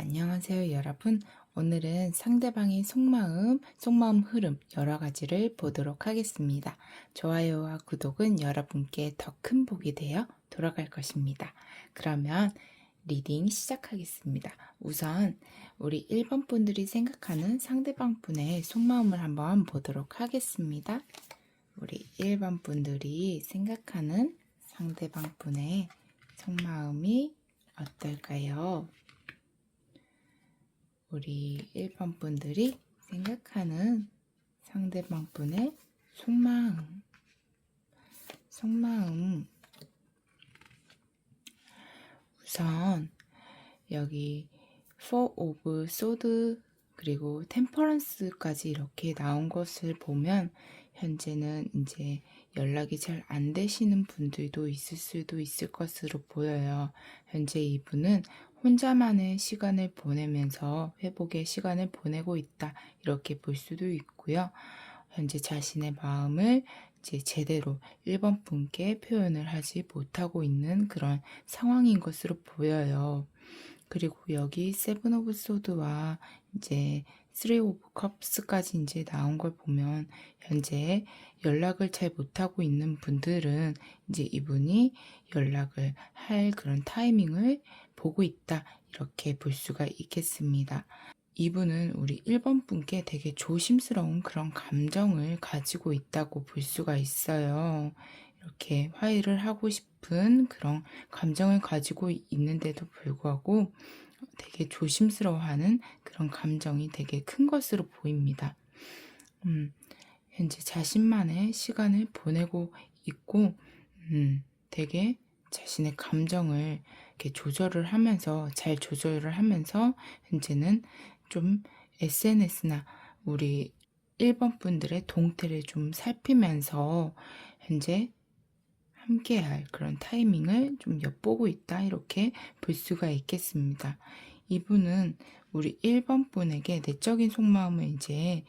안녕하세요, 여러분. 오늘은 상대방의 속마음 흐름 여러 가지를 보도록 하겠습니다. 좋아요와 구독은 여러분께 더 큰 복이 되어 돌아갈 것입니다. 그러면 리딩 시작하겠습니다. 우선 우리 1번 분들이 생각하는 상대방 분의 속마음을 한번 보도록 하겠습니다. 우리 1번 분들이 생각하는 상대방 분의 속마음이 어떨까요? 우리 1번 분들이 생각하는 상대방 분의 속마음. 우선 여기 Four of Swords 그리고 템퍼런스까지 이렇게 나온 것을 보면 현재는 이제 연락이 잘 안 되시는 분들도 있을 수도 있을 것으로 보여요. 현재 이분은 혼자만의 시간을 보내면서 회복의 시간을 보내고 있다. 이렇게 볼 수도 있고요. 현재 자신의 마음을 이제 제대로 1번 분께 표현을 하지 못하고 있는 그런 상황인 것으로 보여요. 그리고 여기 세븐 오브 소드와 이제 3 오브 컵스까지 이제 나온 걸 보면 현재 연락을 잘 못하고 있는 분들은 이제 이분이 연락을 할 그런 타이밍을 보고 있다. 이렇게 볼 수가 있겠습니다. 이분은 우리 1번 분께 되게 조심스러운 그런 감정을 가지고 있다고 볼 수가 있어요. 이렇게 화해를 하고 싶은 그런 감정을 가지고 있는데도 불구하고 되게 조심스러워하는 그런 감정이 되게 큰 것으로 보입니다. 현재 자신만의 시간을 보내고 있고, 되게 자신의 감정을 이렇게 잘 조절을 하면서 현재는 좀 SNS나 우리 1번 분들의 동태를 좀 살피면서 현재 함께할 그런 타이밍을 좀 엿보고 있다. 이렇게 볼 수가 있겠습니다. 이분은 우리 1번 분에게 내적인 속마음을 이제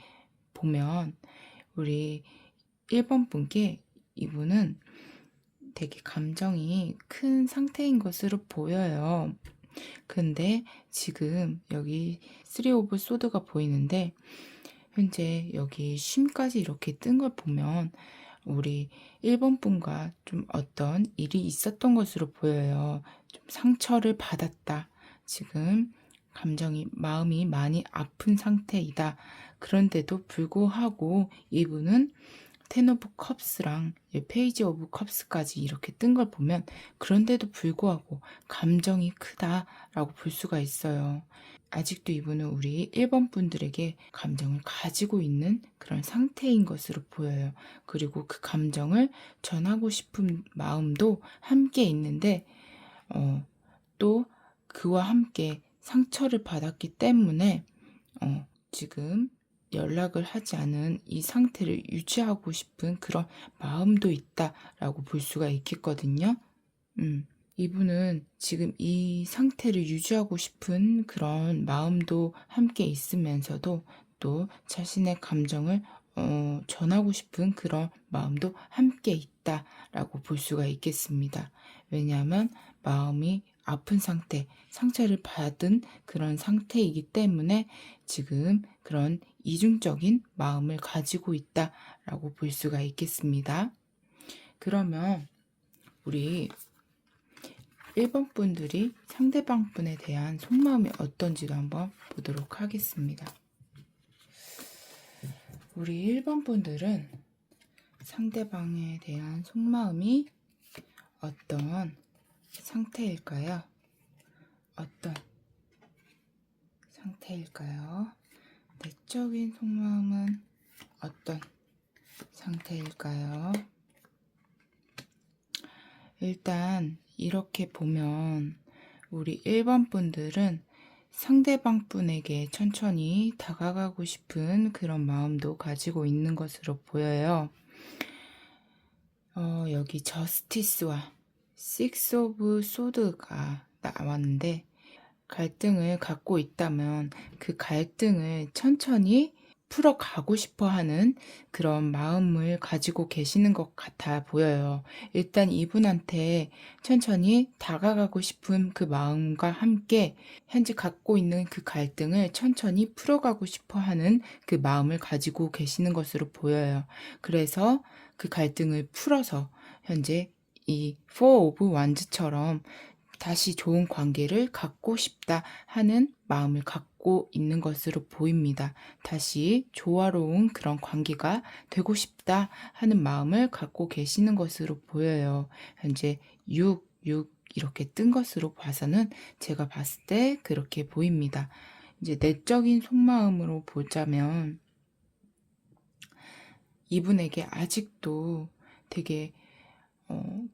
보면 우리 1번 분께 이분은 되게 감정이 큰 상태인 것으로 보여요. 근데 지금 여기 3 오브 소드가 보이는데 현재 여기 쉼까지 이렇게 뜬 걸 보면 우리 1번 분과 좀 어떤 일이 있었던 것으로 보여요. 좀 상처를 받았다. 지금 마음이 많이 아픈 상태이다. 그런데도 불구하고 이분은 텐 오브 컵스랑 페이지 오브 컵스까지 이렇게 뜬 걸 보면 그런데도 불구하고 감정이 크다라고 볼 수가 있어요. 아직도 이분은 우리 1번 분들에게 감정을 가지고 있는 그런 상태인 것으로 보여요. 그리고 그 감정을 전하고 싶은 마음도 함께 있는데 또 그와 함께 상처를 받았기 때문에 지금 연락을 하지 않은 이 상태를 유지하고 싶은 그런 마음도 있다라고 볼 수가 있겠거든요. 이분은 지금 이 상태를 유지하고 싶은 그런 마음도 함께 있으면서도 또 자신의 감정을 전하고 싶은 그런 마음도 함께 있다라고 볼 수가 있겠습니다. 왜냐하면 마음이 아픈 상태, 상처를 받은 그런 상태이기 때문에 지금 그런 이중적인 마음을 가지고 있다라고 볼 수가 있겠습니다. 그러면 우리 1번 분들이 상대방 분에 대한 속마음이 어떤지도 한번 보도록 하겠습니다. 우리 1번 분들은 상대방에 대한 속마음이 어떤 상태일까요? 어떤 상태일까요? 내적인 속마음은 어떤 상태일까요? 일단 이렇게 보면 우리 1번 분들은 상대방 분에게 천천히 다가가고 싶은 그런 마음도 가지고 있는 것으로 보여요. 여기 저스티스와 6 오브 소드가 나왔는데 갈등을 갖고 있다면 그 갈등을 천천히 풀어가고 싶어 하는 그런 마음을 가지고 계시는 것 같아 보여요. 일단 이분한테 천천히 다가가고 싶은 그 마음과 함께 현재 갖고 있는 그 갈등을 천천히 풀어가고 싶어 하는 그 마음을 가지고 계시는 것으로 보여요. 그래서 그 갈등을 풀어서 현재 이 Four of Wands처럼 다시 좋은 관계를 갖고 싶다 하는 마음을 갖고 있는 것으로 보입니다. 다시 조화로운 그런 관계가 되고 싶다 하는 마음을 갖고 계시는 것으로 보여요. 현재 6 이렇게 뜬 것으로 봐서는 제가 봤을 때 그렇게 보입니다. 이제 내적인 속마음으로 보자면 이분에게 아직도 되게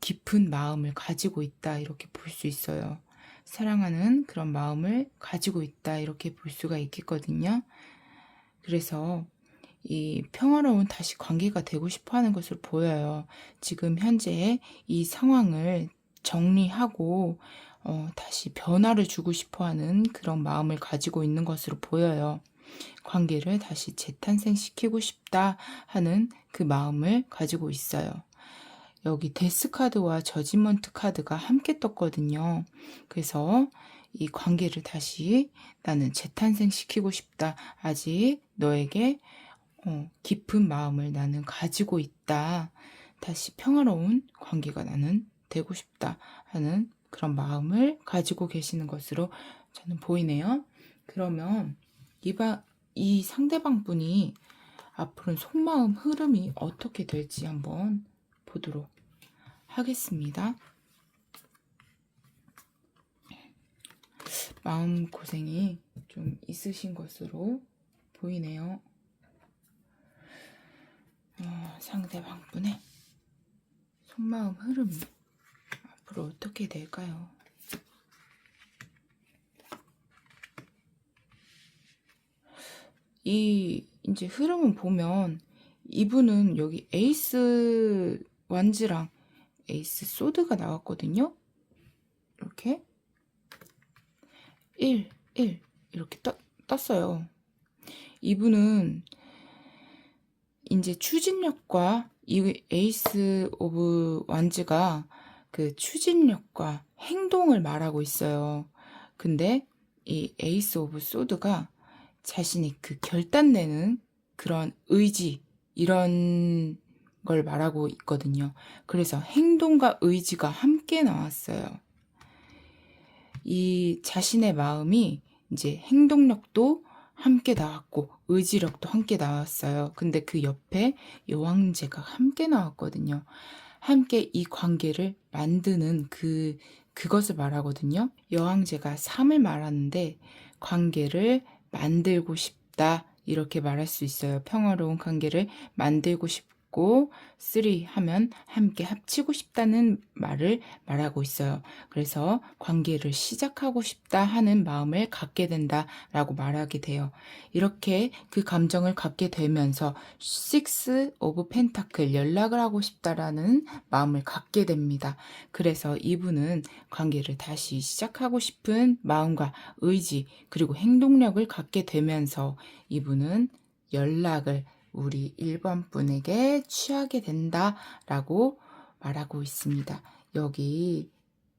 깊은 마음을 가지고 있다 이렇게 볼 수 있어요. 사랑하는 그런 마음을 가지고 있다 이렇게 볼 수가 있겠거든요. 그래서 이 평화로운 다시 관계가 되고 싶어 하는 것을 보여요. 지금 현재 이 상황을 정리하고 다시 변화를 주고 싶어 하는 그런 마음을 가지고 있는 것으로 보여요. 관계를 다시 재탄생시키고 싶다 하는 그 마음을 가지고 있어요. 여기 데스 카드와 저지먼트 카드가 함께 떴거든요. 그래서 이 관계를 다시 나는 재탄생시키고 싶다. 아직 너에게 깊은 마음을 나는 가지고 있다. 다시 평화로운 관계가 나는 되고 싶다 하는 그런 마음을 가지고 계시는 것으로 저는 보이네요. 그러면 이 상대방 분이 앞으로 속마음 흐름이 어떻게 될지 한번 보도록 하겠습니다. 마음고생이 좀 있으신 것으로 보이네요. 상대방 분의 속마음 흐름이 앞으로 어떻게 될까요? 이제 흐름은 보면 이분은 여기 에이스 완즈랑 에이스 소드가 나왔거든요. 이렇게 1 이렇게 떴어요. 이분은 이제 추진력과 이 에이스 오브 완즈가 그 추진력과 행동을 말하고 있어요. 근데 이 에이스 오브 소드가 자신이 그 결단내는 그런 의지 이런 걸 말하고 있거든요. 그래서 행동과 의지가 함께 나왔어요. 이 자신의 마음이 이제 행동력도 함께 나왔고 의지력도 함께 나왔어요. 근데 그 옆에 여왕제가 함께 나왔거든요. 함께 이 관계를 만드는 그것을 말하거든요. 여왕제가 3을 말하는데 관계를 만들고 싶다 이렇게 말할 수 있어요. 평화로운 관계를 만들고 싶고 3 하면 함께 합치고 싶다는 말을 말하고 있어요. 그래서 관계를 시작하고 싶다 하는 마음을 갖게 된다라고 말하게 돼요. 이렇게 그 감정을 갖게 되면서 6 오브 펜타클 연락을 하고 싶다라는 마음을 갖게 됩니다. 그래서 이분은 관계를 다시 시작하고 싶은 마음과 의지 그리고 행동력을 갖게 되면서 이분은 연락을 우리 1번 분에게 취하게 된다라고 말하고 있습니다. 여기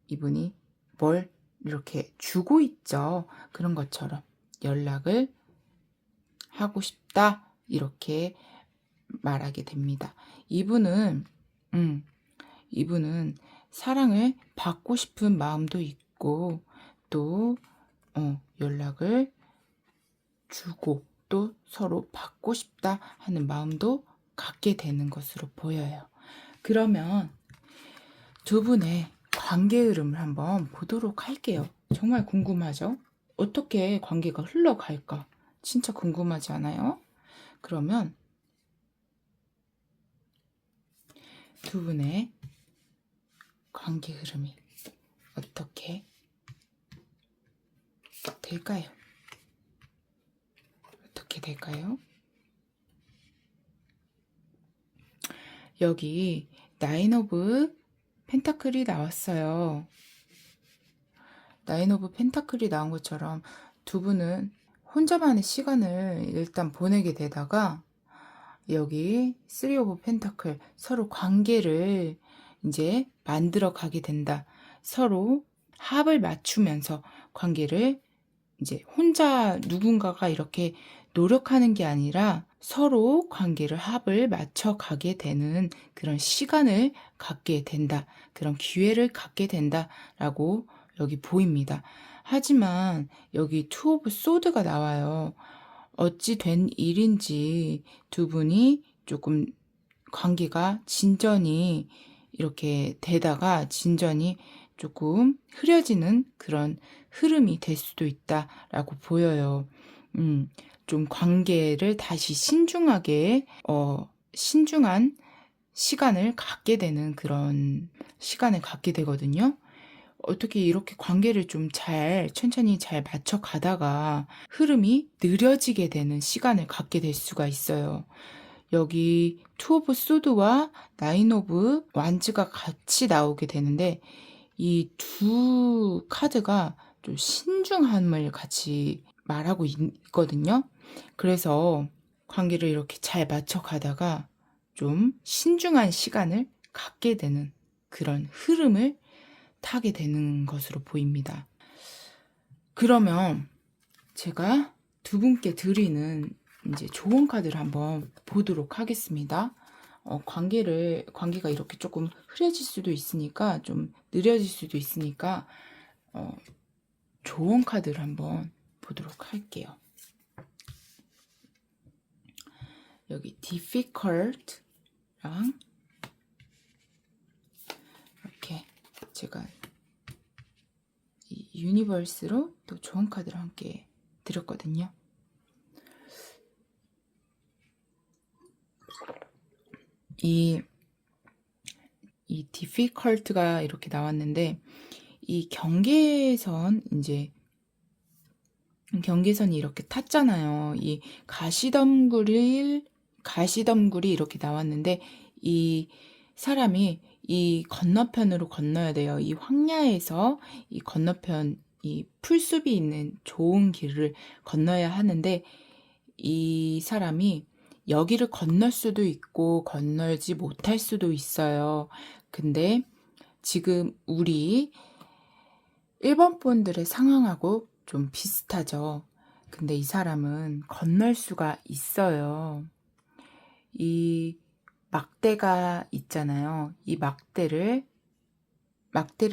이분이 뭘 이렇게 주고 있죠. 그런 것처럼 연락을 하고 싶다 이렇게 말하게 됩니다. 이분은 사랑을 받고 싶은 마음도 있고 또 연락을 주고 또 서로 받고 싶다 하는 마음도 갖게 되는 것으로 보여요. 그러면 두 분의 관계 흐름을 한번 보도록 할게요. 정말 궁금하죠? 어떻게 관계가 흘러갈까? 진짜 궁금하지 않아요? 그러면 두 분의 관계 흐름이 어떻게 될까요? 어떻게 될까요? 여기 9 오브 펜타클이 나왔어요. 9 오브 펜타클이 나온 것처럼 두 분은 혼자만의 시간을 일단 보내게 되다가 여기 3 오브 펜타클 서로 관계를 이제 만들어 가게 된다. 서로 합을 맞추면서 관계를 이제 혼자 누군가가 이렇게 노력하는 게 아니라 서로 관계를 합을 맞춰 가게 되는 그런 시간을 갖게 된다. 그런 기회를 갖게 된다라고 여기 보입니다. 하지만 여기 투 오브 소드가 나와요. 어찌 된 일인지 두 분이 조금 관계가 진전이 이렇게 되다가 진전이 조금 흐려지는 그런 흐름이 될 수도 있다라고 보여요. 좀 관계를 다시 신중하게, 신중한 시간을 갖게 되는 그런 시간을 갖게 되거든요. 어떻게 이렇게 관계를 좀 천천히 잘 맞춰 가다가 흐름이 느려지게 되는 시간을 갖게 될 수가 있어요. 여기 투 오브 소드와 나인 오브 완즈가 같이 나오게 되는데 이 두 카드가 좀 신중함을 같이 말하고 있거든요. 그래서 관계를 이렇게 잘 맞춰 가다가 좀 신중한 시간을 갖게 되는 그런 흐름을 타게 되는 것으로 보입니다. 그러면 제가 두 분께 드리는 이제 조언 카드를 한번 보도록 하겠습니다. 관계가 이렇게 조금 흐려질 수도 있으니까 좀 느려질 수도 있으니까 조언 카드를 한번 보도록 할게요. 여기 difficult랑 이렇게 제가 이 유니버스로 또 조언 카드를 함께 드렸거든요. 이 difficult가 이렇게 나왔는데 이 경계선이 이렇게 탔잖아요. 이 가시덤굴이 이렇게 나왔는데 이 사람이 이 건너편으로 건너야 돼요. 이 황야에서 이 건너편 이 풀숲이 있는 좋은 길을 건너야 하는데 이 사람이 여기를 건널 수도 있고 건널지 못할 수도 있어요. 근데 지금 우리 1번 분들의 상황하고 좀 비슷하죠. 근데 이 사람은 건널 수가 있어요. 이 막대가 있잖아요. 이 막대를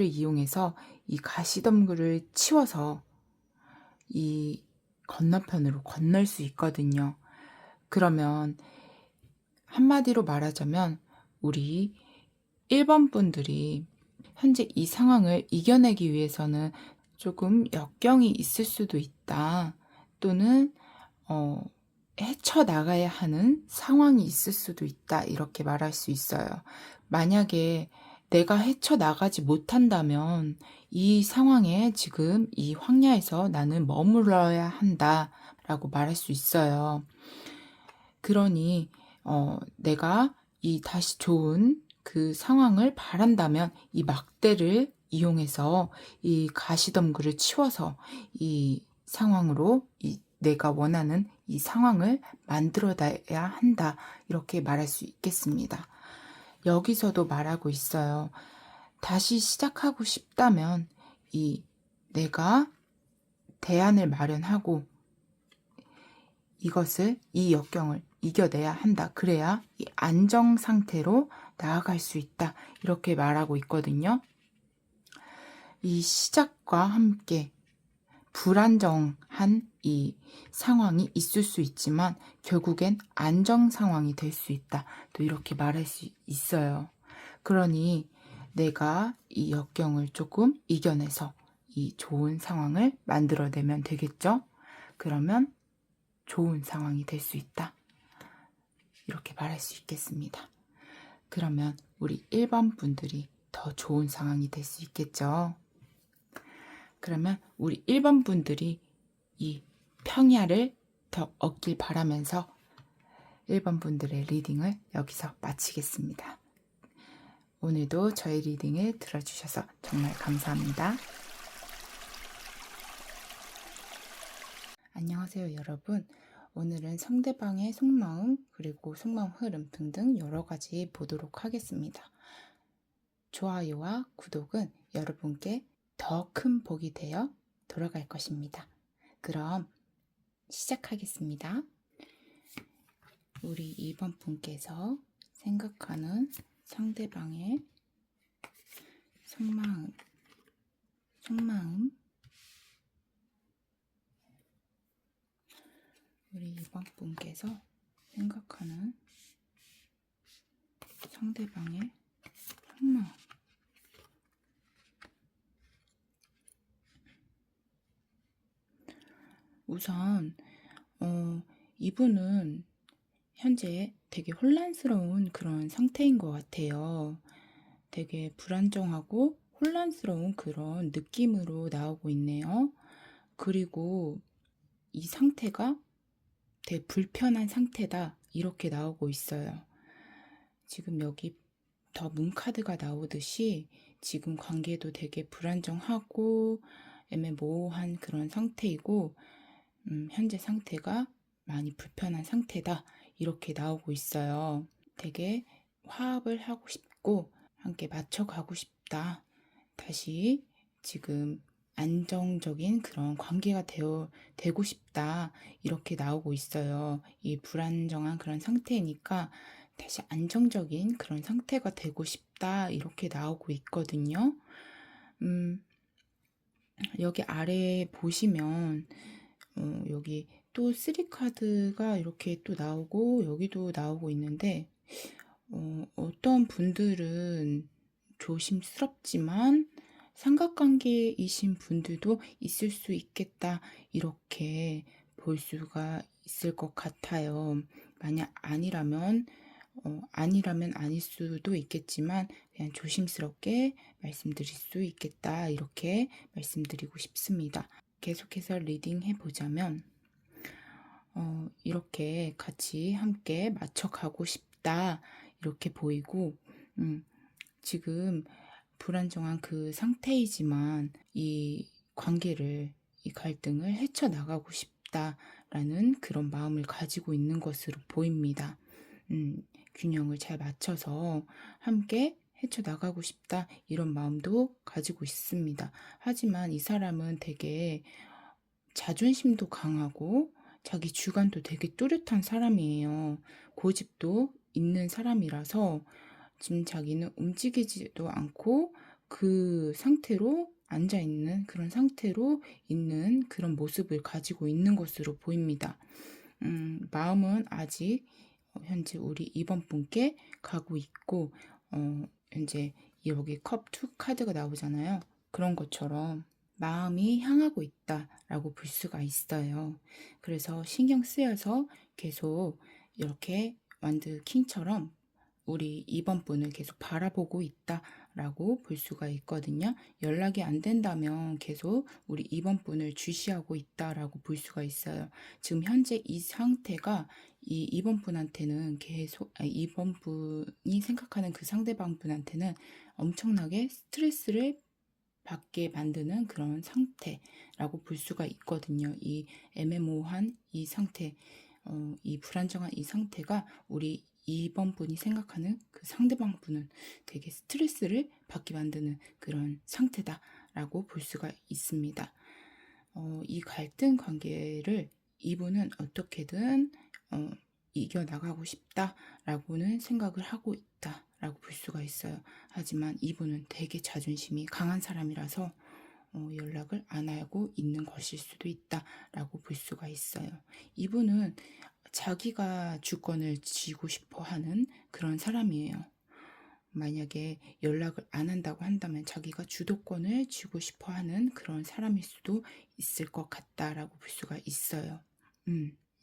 이용해서 이 가시덤굴을 치워서 이 건너편으로 건널 수 있거든요. 그러면 한마디로 말하자면 우리 1번 분들이 현재 이 상황을 이겨내기 위해서는 조금 역경이 있을 수도 있다. 또는 헤쳐나가야 하는 상황이 있을 수도 있다. 이렇게 말할 수 있어요. 만약에 내가 헤쳐나가지 못한다면 이 상황에 지금 이 황야에서 나는 머물러야 한다. 라고 말할 수 있어요. 그러니 내가 이 다시 좋은 그 상황을 바란다면 이 막대를 이용해서 이 가시덤굴을 치워서 이 상황으로 내가 원하는 이 상황을 만들어내야 한다. 이렇게 말할 수 있겠습니다. 여기서도 말하고 있어요. 다시 시작하고 싶다면 내가 대안을 마련하고 이 역경을 이겨내야 한다. 그래야 이 안정 상태로 나아갈 수 있다. 이렇게 말하고 있거든요. 이 시작과 함께 불안정한 이 상황이 있을 수 있지만 결국엔 안정 상황이 될 수 있다. 또 이렇게 말할 수 있어요. 그러니 내가 이 역경을 조금 이겨내서 이 좋은 상황을 만들어내면 되겠죠? 그러면 좋은 상황이 될 수 있다. 이렇게 말할 수 있겠습니다. 그러면 우리 1번 분들이 더 좋은 상황이 될 수 있겠죠. 그러면 우리 1번 분들이 이 평야를 더 얻길 바라면서 1번 분들의 리딩을 여기서 마치겠습니다. 오늘도 저희 리딩을 들어주셔서 정말 감사합니다. 안녕하세요, 여러분. 오늘은 상대방의 속마음, 그리고 속마음 흐름 등등 여러 가지 보도록 하겠습니다. 좋아요와 구독은 여러분께 더 큰 복이 되어 돌아갈 것입니다. 그럼 시작하겠습니다. 우리 2번 분께서 생각하는 상대방의 속마음, 우리 2번 분께서 생각하는 상대방의 속마음. 우선 이분은 현재 되게 혼란스러운 그런 상태인 것 같아요. 되게 불안정하고 혼란스러운 그런 느낌으로 나오고 있네요. 그리고 이 상태가 되게 불편한 상태다, 이렇게 나오고 있어요. 지금 여기 더 문카드가 나오듯이 지금 관계도 되게 불안정하고 애매모호한 그런 상태이고, 현재 상태가 많이 불편한 상태다, 이렇게 나오고 있어요. 되게 화합을 하고 싶고 함께 맞춰가고 싶다. 다시 지금 안정적인 그런 관계가 되고 싶다, 이렇게 나오고 있어요. 이 불안정한 그런 상태니까 다시 안정적인 그런 상태가 되고 싶다, 이렇게 나오고 있거든요. 여기 아래 보시면 여기 또 3카드가 이렇게 또 나오고 여기도 나오고 있는데, 어떤 분들은 조심스럽지만 삼각관계이신 분들도 있을 수 있겠다, 이렇게 볼 수가 있을 것 같아요. 만약 아니라면 아닐 수도 있겠지만 그냥 조심스럽게 말씀드릴 수 있겠다, 이렇게 말씀드리고 싶습니다. 계속해서 리딩 해보자면 이렇게 같이 함께 맞춰가고 싶다, 이렇게 보이고, 지금 불안정한 그 상태이지만 이 관계를, 이 갈등을 헤쳐나가고 싶다라는 그런 마음을 가지고 있는 것으로 보입니다. 균형을 잘 맞춰서 함께 헤쳐나가고 싶다, 이런 마음도 가지고 있습니다. 하지만 이 사람은 되게 자존심도 강하고 자기 주관도 되게 뚜렷한 사람이에요. 고집도 있는 사람이라서 지금 자기는 움직이지도 않고 그 상태로 앉아있는 그런 상태로 있는 그런 모습을 가지고 있는 것으로 보입니다. 마음은 아직 현재 우리 2번 분께 가고 있고, 현재 여기 컵 2 카드가 나오잖아요. 그런 것처럼 마음이 향하고 있다라고 볼 수가 있어요. 그래서 신경 쓰여서 계속 이렇게 완드 킹처럼 우리 2번 분을 계속 바라보고 있다라고 볼 수가 있거든요. 연락이 안 된다면 계속 우리 2번 분을 주시하고 있다라고 볼 수가 있어요. 지금 현재 이 상태가 이 2번 분한테는 계속, 2번 분이 생각하는 그 상대방 분한테는 엄청나게 스트레스를 받게 만드는 그런 상태라고 볼 수가 있거든요. 이 애매모호한 이 상태, 이 불안정한 이 상태가 우리 2번 분이 생각하는 그 상대방 분은 되게 스트레스를 받게 만드는 그런 상태다라고 볼 수가 있습니다. 이 갈등 관계를 이분은 어떻게든 이겨나가고 싶다라고는 생각을 하고 있다라고 볼 수가 있어요. 하지만 이분은 되게 자존심이 강한 사람이라서 연락을 안 하고 있는 것일 수도 있다라고 볼 수가 있어요. 이분은 자기가 주권을 쥐고 싶어 하는 그런 사람이에요. 만약에 연락을 안 한다고 한다면 자기가 주도권을 쥐고 싶어 하는 그런 사람일 수도 있을 것 같다라고 볼 수가 있어요.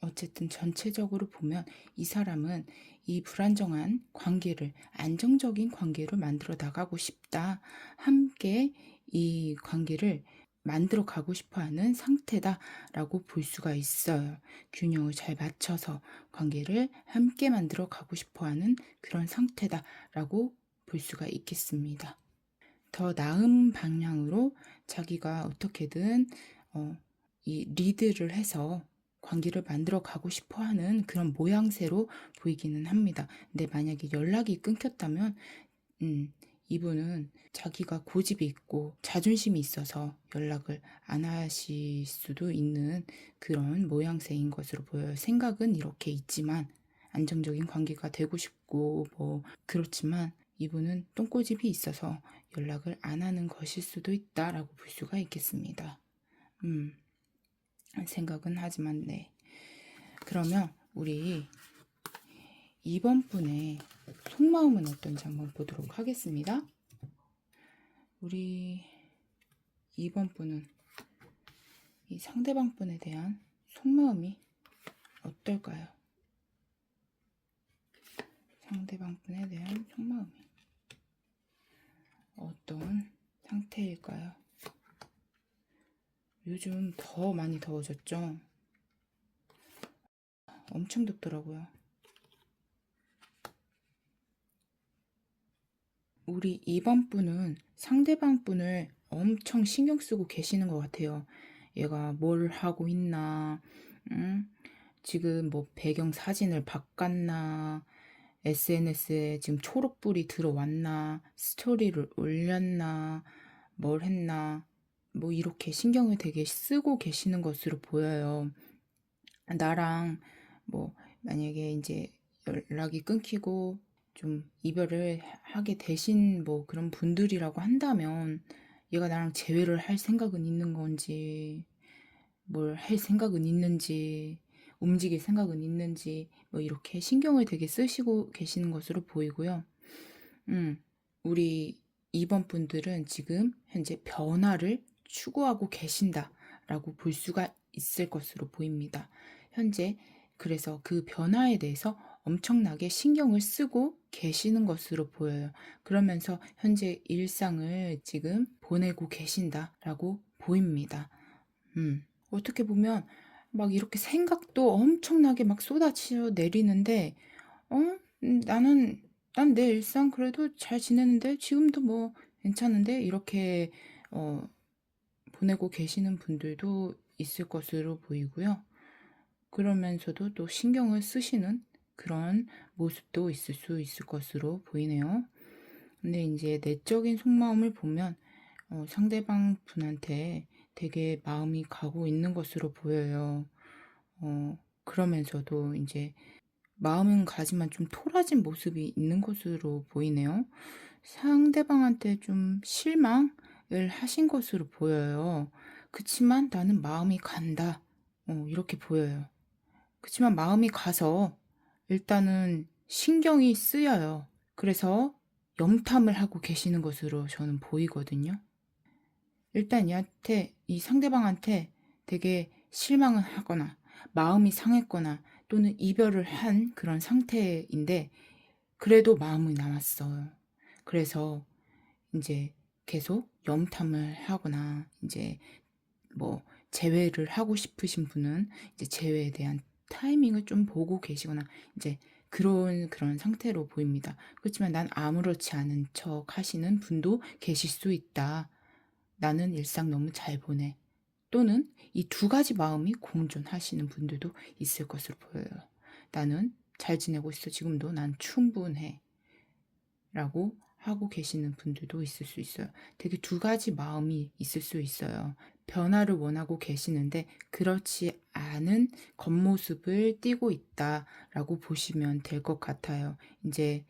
어쨌든 전체적으로 보면 이 사람은 이 불안정한 관계를 안정적인 관계로 만들어 나가고 싶다, 함께 이 관계를 만들어 가고 싶어 하는 상태다라고 볼 수가 있어요. 균형을 잘 맞춰서 관계를 함께 만들어 가고 싶어 하는 그런 상태다라고 볼 수가 있겠습니다. 더 나은 방향으로 자기가 어떻게든 이 리드를 해서 관계를 만들어 가고 싶어 하는 그런 모양새로 보이기는 합니다. 근데 만약에 연락이 끊겼다면, 이분은 자기가 고집이 있고 자존심이 있어서 연락을 안 하실 수도 있는 그런 모양새인 것으로 보여요. 생각은 이렇게 있지만, 안정적인 관계가 되고 싶고, 그렇지만, 이분은 똥꼬집이 있어서 연락을 안 하는 것일 수도 있다라고 볼 수가 있겠습니다. 생각은 하지만, 네. 그러면 우리 2번 분의 속마음은 어떤지 한번 보도록 하겠습니다. 우리 2번 분은 이 상대방 분에 대한 속마음이 어떨까요? 상대방 분에 대한 속마음이 어떤 상태일까요? 요즘 더 많이 더워졌죠? 엄청 덥더라고요. 우리 2번 분은 상대방 분을 엄청 신경 쓰고 계시는 것 같아요. 얘가 뭘 하고 있나, 지금 뭐 배경 사진을 바꿨나, SNS에 지금 초록불이 들어왔나, 스토리를 올렸나, 뭘 했나, 이렇게 신경을 되게 쓰고 계시는 것으로 보여요. 나랑 만약에 이제 연락이 끊기고 좀 이별을 하게 되신 그런 분들이라고 한다면, 얘가 나랑 재회를 할 생각은 있는 건지, 뭘 할 생각은 있는지, 움직일 생각은 있는지, 이렇게 신경을 되게 쓰시고 계시는 것으로 보이고요. 우리 2번 분들은 지금 현재 변화를 추구하고 계신다라고 볼 수가 있을 것으로 보입니다. 현재 그래서 그 변화에 대해서 엄청나게 신경을 쓰고 계시는 것으로 보여요. 그러면서 현재 일상을 지금 보내고 계신다라고 보입니다. 어떻게 보면 막 이렇게 생각도 엄청나게 막 쏟아져 내리는데, 난 내 일상 그래도 잘 지내는데, 지금도 괜찮은데, 이렇게, 보내고 계시는 분들도 있을 것으로 보이고요. 그러면서도 또 신경을 쓰시는 그런 모습도 있을 수 있을 것으로 보이네요. 근데 이제 내적인 속마음을 보면, 상대방 분한테 되게 마음이 가고 있는 것으로 보여요. 그러면서도 이제 마음은 가지만 좀 토라진 모습이 있는 것으로 보이네요. 상대방한테 좀 실망을 하신 것으로 보여요. 그치만 나는 마음이 간다. 이렇게 보여요. 그치만 마음이 가서 일단은 신경이 쓰여요. 그래서 염탐을 하고 계시는 것으로 저는 보이거든요. 일단 이 상대방한테 되게 실망을 하거나 마음이 상했거나 또는 이별을 한 그런 상태인데, 그래도 마음이 남았어요. 그래서 이제 계속 염탐을 하거나, 이제 재회를 하고 싶으신 분은 이제 재회에 대한 타이밍을 좀 보고 계시거나, 이제 그런 상태로 보입니다. 그렇지만 난 아무렇지 않은 척 하시는 분도 계실 수 있다. 나는 일상 너무 잘 보내. 또는 이 두 가지 마음이 공존하시는 분들도 있을 것으로 보여요. 나는 잘 지내고 있어. 지금도 난 충분해. 라고 하고 계시는 분들도 있을 수 있어요. 되게 두 가지 마음이 있을 수 있어요. 변화를 원하고 계시는데 그렇지 않은 겉모습을 띠고 있다라고 보시면 될 것 같아요. 이제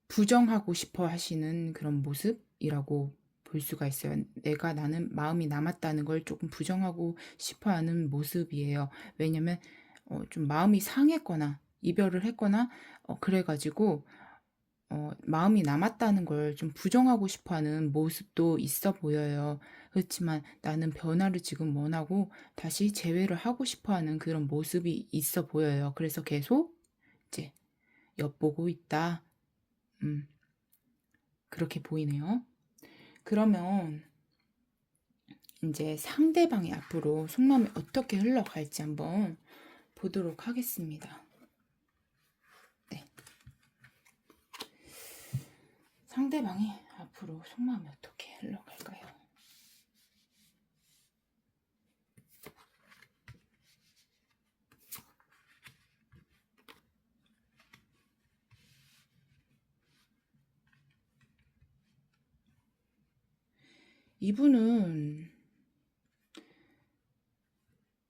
부정하고 싶어 하시는 그런 모습이라고 볼 수가 있어요. 나는 마음이 남았다는 걸 조금 부정하고 싶어 하는 모습이에요. 왜냐면 좀 마음이 상했거나 이별을 했거나 그래가지고 마음이 남았다는 걸 좀 부정하고 싶어 하는 모습도 있어 보여요. 그렇지만 나는 변화를 지금 원하고 다시 재회를 하고 싶어 하는 그런 모습이 있어 보여요. 그래서 계속 이제 엿보고 있다. 그렇게 보이네요. 그러면 이제 상대방이 앞으로 속마음이 어떻게 흘러갈지 한번 보도록 하겠습니다. 네. 상대방이 앞으로 속마음이 어떻게 흘러갈까요?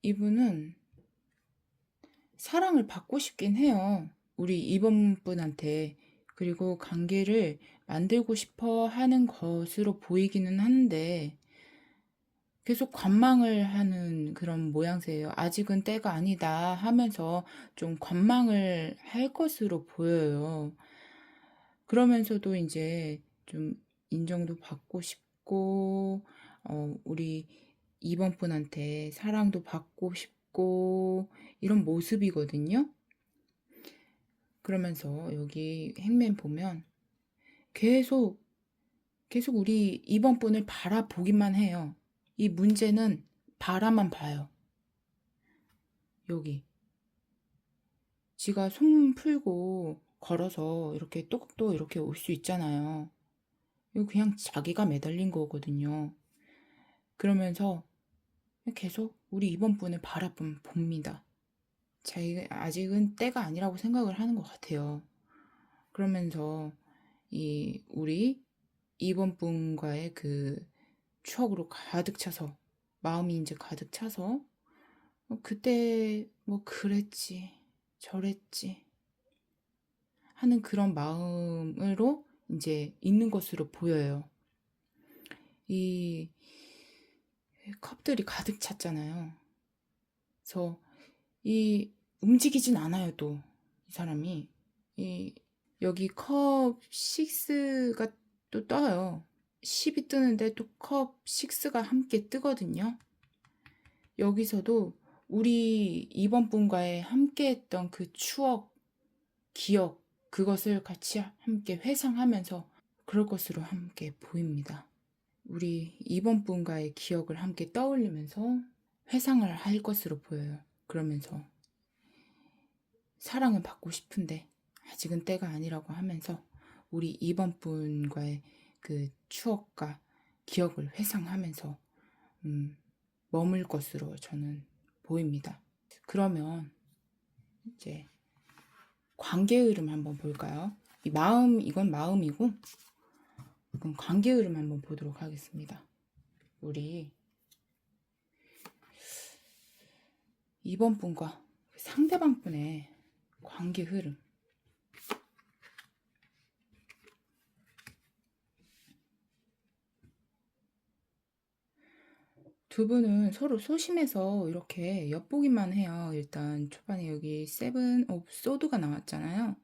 이분은 사랑을 받고 싶긴 해요. 우리 이번분한테. 그리고 관계를 만들고 싶어 하는 것으로 보이기는 한데 계속 관망을 하는 그런 모양새예요. 아직은 때가 아니다 하면서 좀 관망을 할 것으로 보여요. 그러면서도 이제 좀 인정도 받고 싶고, 우리 이번 분한테 사랑도 받고 싶고, 이런 모습이거든요. 그러면서 여기 행맨 보면 계속 우리 이번 분을 바라보기만 해요. 이 문제는 바라만 봐요. 여기 지가 손 풀고 걸어서 이렇게 똑똑 이렇게 올 수 있잖아요. 이거 그냥 자기가 매달린 거거든요. 그러면서 계속 우리 이번 분을 바라봅니다. 자기가 아직은 때가 아니라고 생각을 하는 것 같아요. 그러면서 우리 이번 분과의 그 추억으로 가득 차서, 마음이 이제 가득 차서 그때 뭐 그랬지 저랬지 하는 그런 마음으로 이제 있는 것으로 보여요. 이 컵들이 가득 찼잖아요. 그래서 움직이진 않아요. 또 이 사람이 여기 컵 6가 또 떠요. 10이 뜨는데 또 컵 6가 함께 뜨거든요. 여기서도 우리 이번 분과의 함께 했던 그 추억, 기억, 그것을 같이 함께 회상하면서 그럴 것으로 함께 보입니다. 우리 이번 분과의 기억을 함께 떠올리면서 회상을 할 것으로 보여요. 그러면서 사랑은 받고 싶은데 아직은 때가 아니라고 하면서 우리 이번 분과의 그 추억과 기억을 회상하면서 머물 것으로 저는 보입니다. 그러면 이제 관계 흐름 한번 볼까요? 이건 마음이고, 이건 관계 흐름 한번 보도록 하겠습니다. 우리 이번 분과 상대방 분의 관계 흐름. 두 분은 서로 소심해서 이렇게 엿보기만 해요. 일단 초반에 여기 세븐 오브 소드가 나왔잖아요.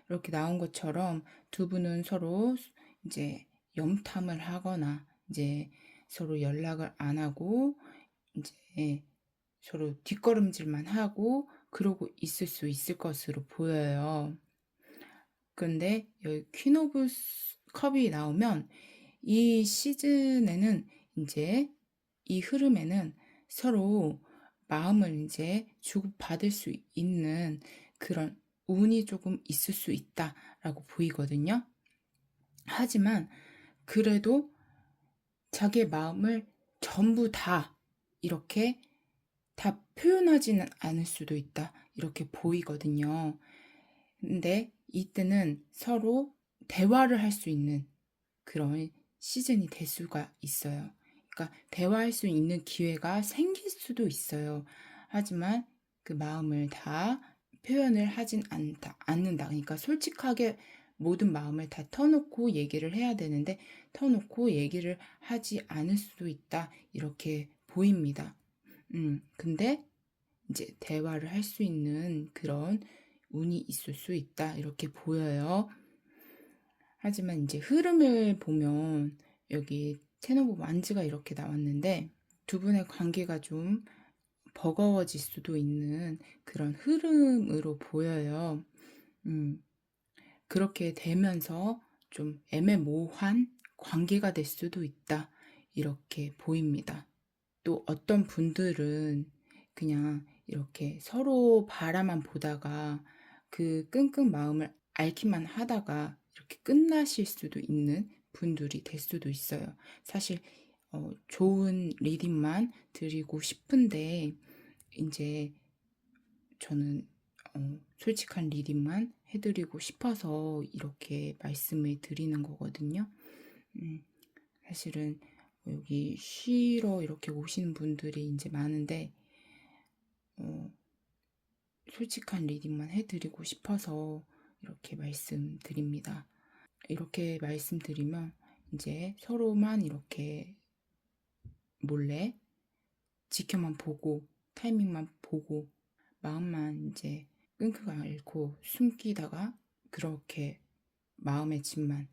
이렇게 나온 것처럼 두 분은 서로 이제 염탐을 하거나 이제 서로 연락을 안 하고 이제 서로 뒷걸음질만 하고 그러고 있을 수 있을 것으로 보여요. 그런데 여기 퀸 오브 컵이 나오면 이 시즌에는 이제 이 흐름에는 서로 마음을 이제 주고받을 수 있는 그런 운이 조금 있을 수 있다라고 보이거든요. 하지만 그래도 자기의 마음을 전부 다 이렇게 다 표현하지는 않을 수도 있다. 이렇게 보이거든요. 근데 이때는 서로 대화를 할 수 있는 그런 시즌이 될 수가 있어요. 그러니까 대화할 수 있는 기회가 생길 수도 있어요. 하지만 그 마음을 다 표현을 하진 않는다. 그러니까 솔직하게 모든 마음을 다 터놓고 얘기를 해야 되는데 터놓고 얘기를 하지 않을 수도 있다. 이렇게 보입니다. 근데 이제 대화를 할 수 있는 그런 운이 있을 수 있다. 이렇게 보여요. 하지만 이제 흐름을 보면 여기 텐 오브 완즈가 이렇게 나왔는데 두 분의 관계가 좀 버거워질 수도 있는 그런 흐름으로 보여요. 그렇게 되면서 좀 애매모호한 관계가 될 수도 있다. 이렇게 보입니다. 또 어떤 분들은 그냥 이렇게 서로 바라만 보다가 그 끙끙 마음을 앓기만 하다가 이렇게 끝나실 수도 있는 분들이 될 수도 있어요. 사실 좋은 리딩만 드리고 싶은데 이제 저는 솔직한 리딩만 해드리고 싶어서 이렇게 말씀을 드리는 거거든요. 사실은 여기 쉬러 이렇게 오시는 분들이 이제 많은데 솔직한 리딩만 해드리고 싶어서 이렇게 말씀드립니다. 이렇게 말씀드리면 이제 서로만 이렇게 몰래 지켜만 보고 타이밍만 보고 마음만 이제 끙끙 앓고 숨기다가 그렇게 마음의 짐만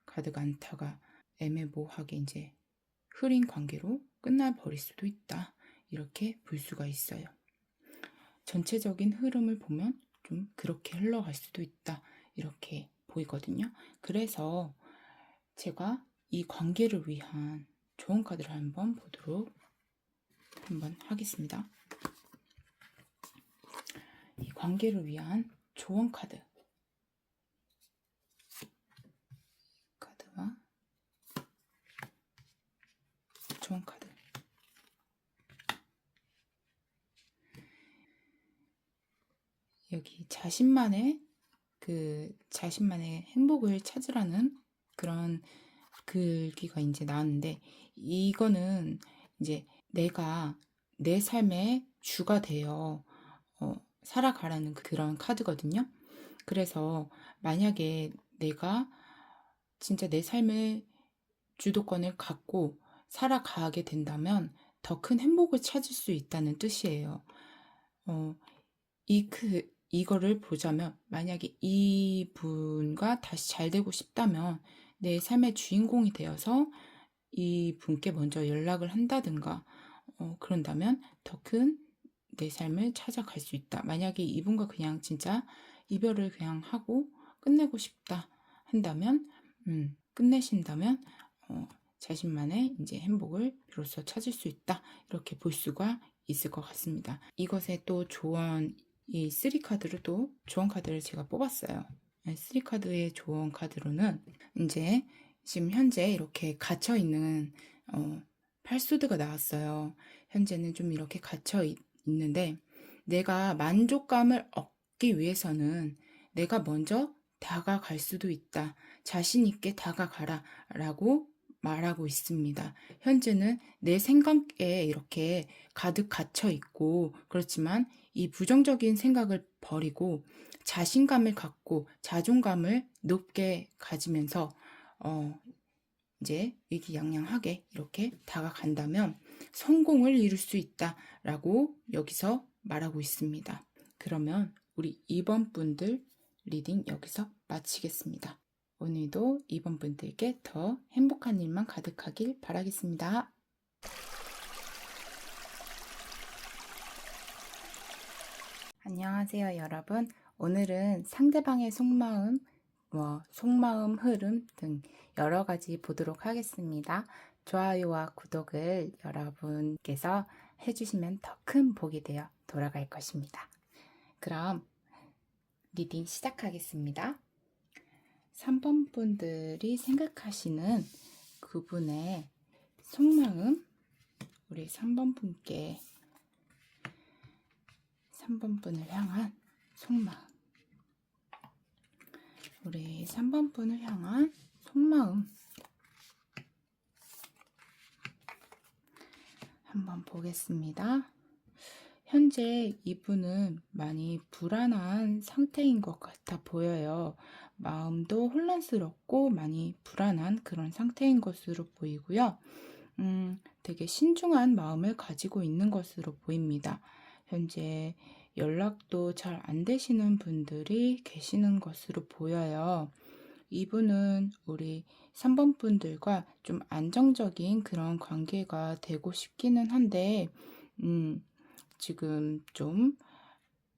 가득 안다가 애매모호하게 이제 흐린 관계로 끝나버릴 수도 있다. 이렇게 볼 수가 있어요. 전체적인 흐름을 보면 좀 그렇게 흘러갈 수도 있다. 이렇게 보이거든요. 그래서 제가 이 관계를 위한 좋은 카드를 한번 보도록 하겠습니다. 이 관계를 위한 조언 카드와 조언 카드. 여기 자신만의 행복을 찾으라는 그런 글귀가 이제 나왔는데, 이거는 이제 내가 내 삶의 주가 되어 살아가라는 그런 카드거든요. 그래서 만약에 내가 진짜 내 삶의 주도권을 갖고 살아가게 된다면 더 큰 행복을 찾을 수 있다는 뜻이에요. 이거를 보자면 만약에 이분과 다시 잘 되고 싶다면 내 삶의 주인공이 되어서 이분께 먼저 연락을 한다든가 그런다면 더 큰 내 삶을 찾아갈 수 있다. 만약에 이분과 그냥 진짜 이별을 그냥 하고 끝내고 싶다 한다면 끝내신다면 자신만의 이제 행복을 비로소 찾을 수 있다. 이렇게 볼 수가 있을 것 같습니다. 이것에 또 조언, 이 3카드로 또 조언 카드를 제가 뽑았어요. 3카드의 조언 카드로는 이제 지금 현재 이렇게 갇혀있는 팔소드가 나왔어요. 현재는 좀 이렇게 갇혀 있는데 내가 만족감을 얻기 위해서는 내가 먼저 다가갈 수도 있다. 자신 있게 다가가라 라고 말하고 있습니다. 현재는 내 생각에 이렇게 가득 갇혀 있고 그렇지만 이 부정적인 생각을 버리고 자신감을 갖고 자존감을 높게 가지면서 이제 의기양양하게 이렇게 다가간다면 성공을 이룰 수 있다라고 여기서 말하고 있습니다. 그러면 우리 2번 분들 리딩 여기서 마치겠습니다. 오늘도 2번 분들께 더 행복한 일만 가득하길 바라겠습니다. 안녕하세요, 여러분. 오늘은 상대방의 속마음, 속마음 흐름 등 여러 가지 보도록 하겠습니다. 좋아요와 구독을 여러분께서 해주시면 더 큰 복이 되어 돌아갈 것입니다. 그럼 리딩 시작하겠습니다. 3번 분들이 생각하시는 그분의 속마음, 우리 3번 분께 3번 분을 향한 속마음, 우리 3번 분을 향한 속마음 한번 보겠습니다. 현재 이분은 많이 불안한 상태인 것 같아 보여요. 마음도 혼란스럽고 많이 불안한 그런 상태인 것으로 보이고요. 되게 신중한 마음을 가지고 있는 것으로 보입니다. 현재 연락도 잘 안 되시는 분들이 계시는 것으로 보여요. 이분은 우리 3번 분들과 좀 안정적인 그런 관계가 되고 싶기는 한데 지금 좀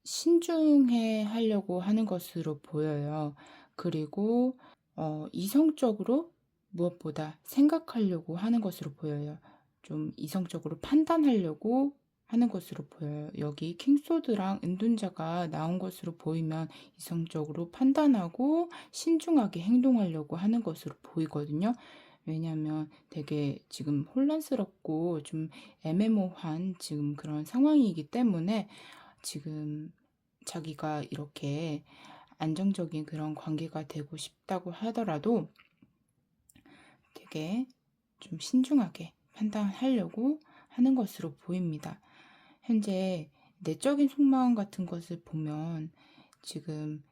신중해 하려고 하는 것으로 보여요. 그리고 이성적으로 무엇보다 생각하려고 하는 것으로 보여요. 좀 이성적으로 판단하려고 하는 것으로 보여요. 여기 킹소드랑 은둔자가 나온 것으로 보이면 이성적으로 판단하고 신중하게 행동하려고 하는 것으로 보이거든요. 왜냐하면 되게 지금 혼란스럽고 좀 애매모호한 지금 그런 상황이기 때문에 지금 자기가 이렇게 안정적인 그런 관계가 되고 싶다고 하더라도 되게 좀 신중하게 판단하려고 하는 것으로 보입니다. 현재 내적인 속마음 같은 것을 보면 지금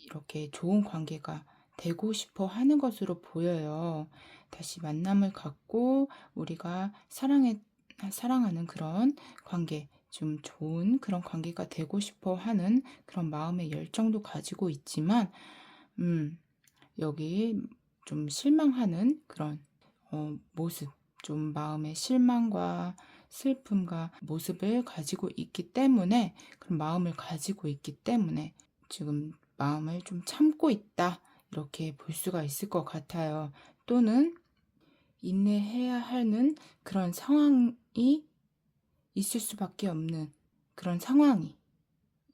이렇게 좋은 관계가 되고 싶어 하는 것으로 보여요. 다시 만남을 갖고 우리가 사랑하는 그런 관계, 좀 좋은 그런 관계가 되고 싶어 하는 그런 마음의 열정도 가지고 있지만, 여기 좀 실망하는 그런 모습, 좀 마음의 실망과 슬픔과 모습을 가지고 있기 때문에, 그런 마음을 가지고 있기 때문에 지금 마음을 좀 참고 있다, 이렇게 볼 수가 있을 것 같아요. 또는 인내해야 하는 그런 상황이 있을 수밖에 없는 그런 상황이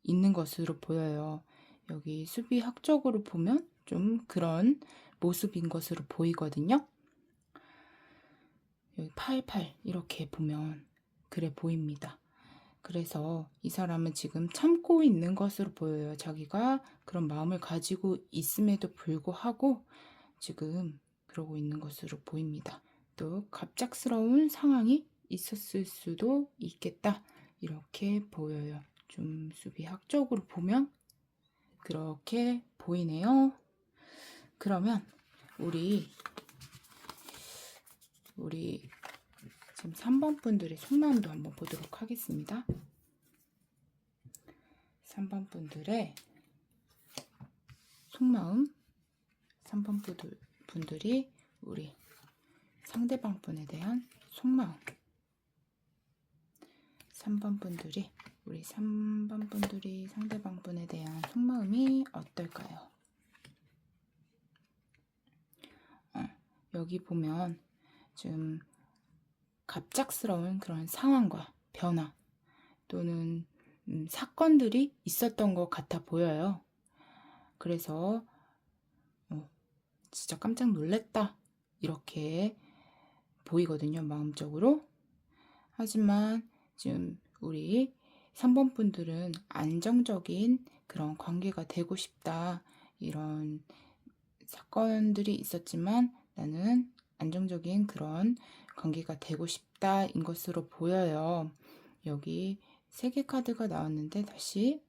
있는 것으로 보여요. 여기 수비학적으로 보면 좀 그런 모습인 것으로 보이거든요. 여기 88 이렇게 보면 그래 보입니다. 그래서 이 사람은 지금 참고 있는 것으로 보여요. 자기가 그런 마음을 가지고 있음에도 불구하고 지금 그러고 있는 것으로 보입니다. 또 갑작스러운 상황이 있었을 수도 있겠다, 이렇게 보여요. 좀 수비학적으로 보면 그렇게 보이네요. 그러면 우리 지금 3번 분들의 속마음도 한번 보도록 하겠습니다. 3번 분들의 속마음, 3번 분들이 우리 상대방 분에 대한 속마음, 3번 분들이 상대방 분에 대한 속마음이 어떨까요? 여기 보면 좀 갑작스러운 그런 상황과 변화 또는 사건들이 있었던 것 같아 보여요. 그래서 진짜 깜짝 놀랐다, 이렇게 보이거든요, 마음적으로. 하지만 지금 우리 3번 분들은 안정적인 그런 관계가 되고 싶다, 이런 사건들이 있었지만 나는 안정적인 그런 관계가 되고 싶다, 인 것으로 보여요. 여기 3개 카드가 나왔는데 다시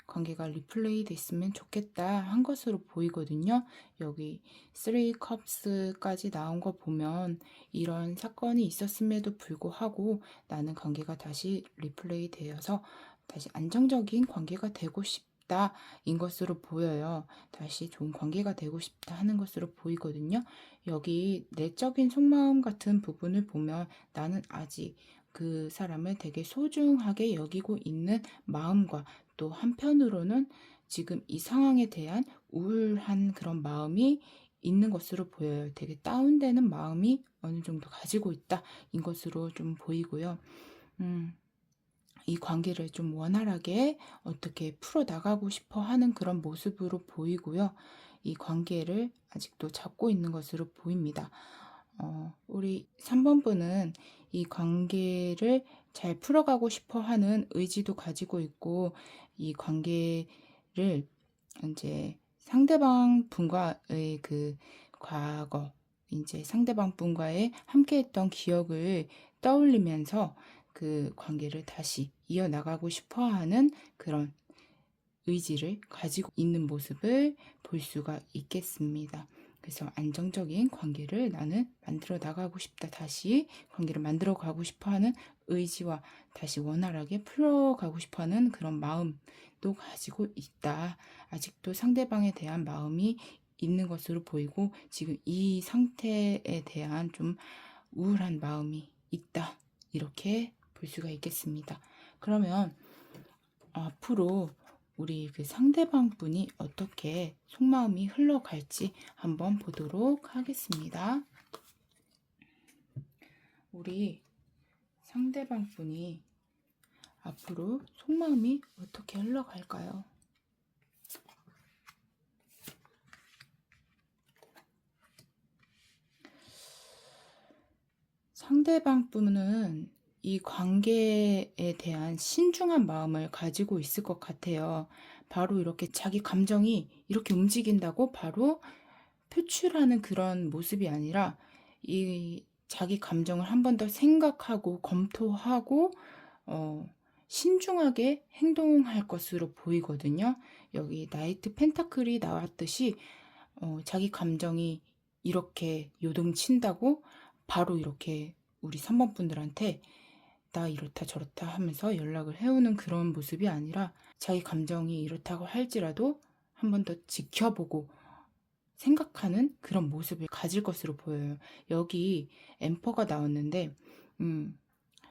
관계가 리플레이 됐으면 좋겠다 한 것으로 보이거든요. 여기 3 컵스까지 나온 거 보면 이런 사건이 있었음에도 불구하고 나는 관계가 다시 리플레이 되어서 다시 안정적인 관계가 되고 싶다, 인 것으로 보여요. 다시 좋은 관계가 되고 싶다 하는 것으로 보이거든요. 여기 내적인 속마음 같은 부분을 보면 나는 아직 그 사람을 되게 소중하게 여기고 있는 마음과, 또 한편으로는 지금 이 상황에 대한 우울한 그런 마음이 있는 것으로 보여요. 되게 다운되는 마음이 어느 정도 가지고 있다, 인 것으로 좀 보이고요. 이 관계를 좀 원활하게 어떻게 풀어나가고 싶어 하는 그런 모습으로 보이고요. 이 관계를 아직도 잡고 있는 것으로 보입니다. 우리 3번 분은 이 관계를 잘 풀어가고 싶어 하는 의지도 가지고 있고, 이 관계를 이제 상대방 분과의 그 과거, 이제 상대방 분과의 함께했던 기억을 떠올리면서 그 관계를 다시 이어나가고 싶어 하는 그런 의지를 가지고 있는 모습을 볼 수가 있겠습니다. 그래서 안정적인 관계를 나는 만들어 나가고 싶다, 다시 관계를 만들어 가고 싶어 하는 의지와 다시 원활하게 풀어가고 싶어 하는 그런 마음도 가지고 있다. 아직도 상대방에 대한 마음이 있는 것으로 보이고 지금 이 상태에 대한 좀 우울한 마음이 있다, 이렇게 볼 수가 있겠습니다. 그러면 앞으로 우리 그 상대방 분이 어떻게 속마음이 흘러갈지 한번 보도록 하겠습니다. 우리 상대방 분이 앞으로 속마음이 어떻게 흘러갈까요? 상대방 분은 이 관계에 대한 신중한 마음을 가지고 있을 것 같아요. 바로 이렇게 자기 감정이 이렇게 움직인다고 바로 표출하는 그런 모습이 아니라 이 자기 감정을 한 번 더 생각하고 검토하고 신중하게 행동할 것으로 보이거든요. 여기 나이트 펜타클이 나왔듯이 자기 감정이 이렇게 요동친다고 바로 이렇게 우리 3번 분들한테 나 이렇다 저렇다 하면서 연락을 해오는 그런 모습이 아니라 자기 감정이 이렇다고 할지라도 한 번 더 지켜보고 생각하는 그런 모습을 가질 것으로 보여요. 여기 엠퍼가 나왔는데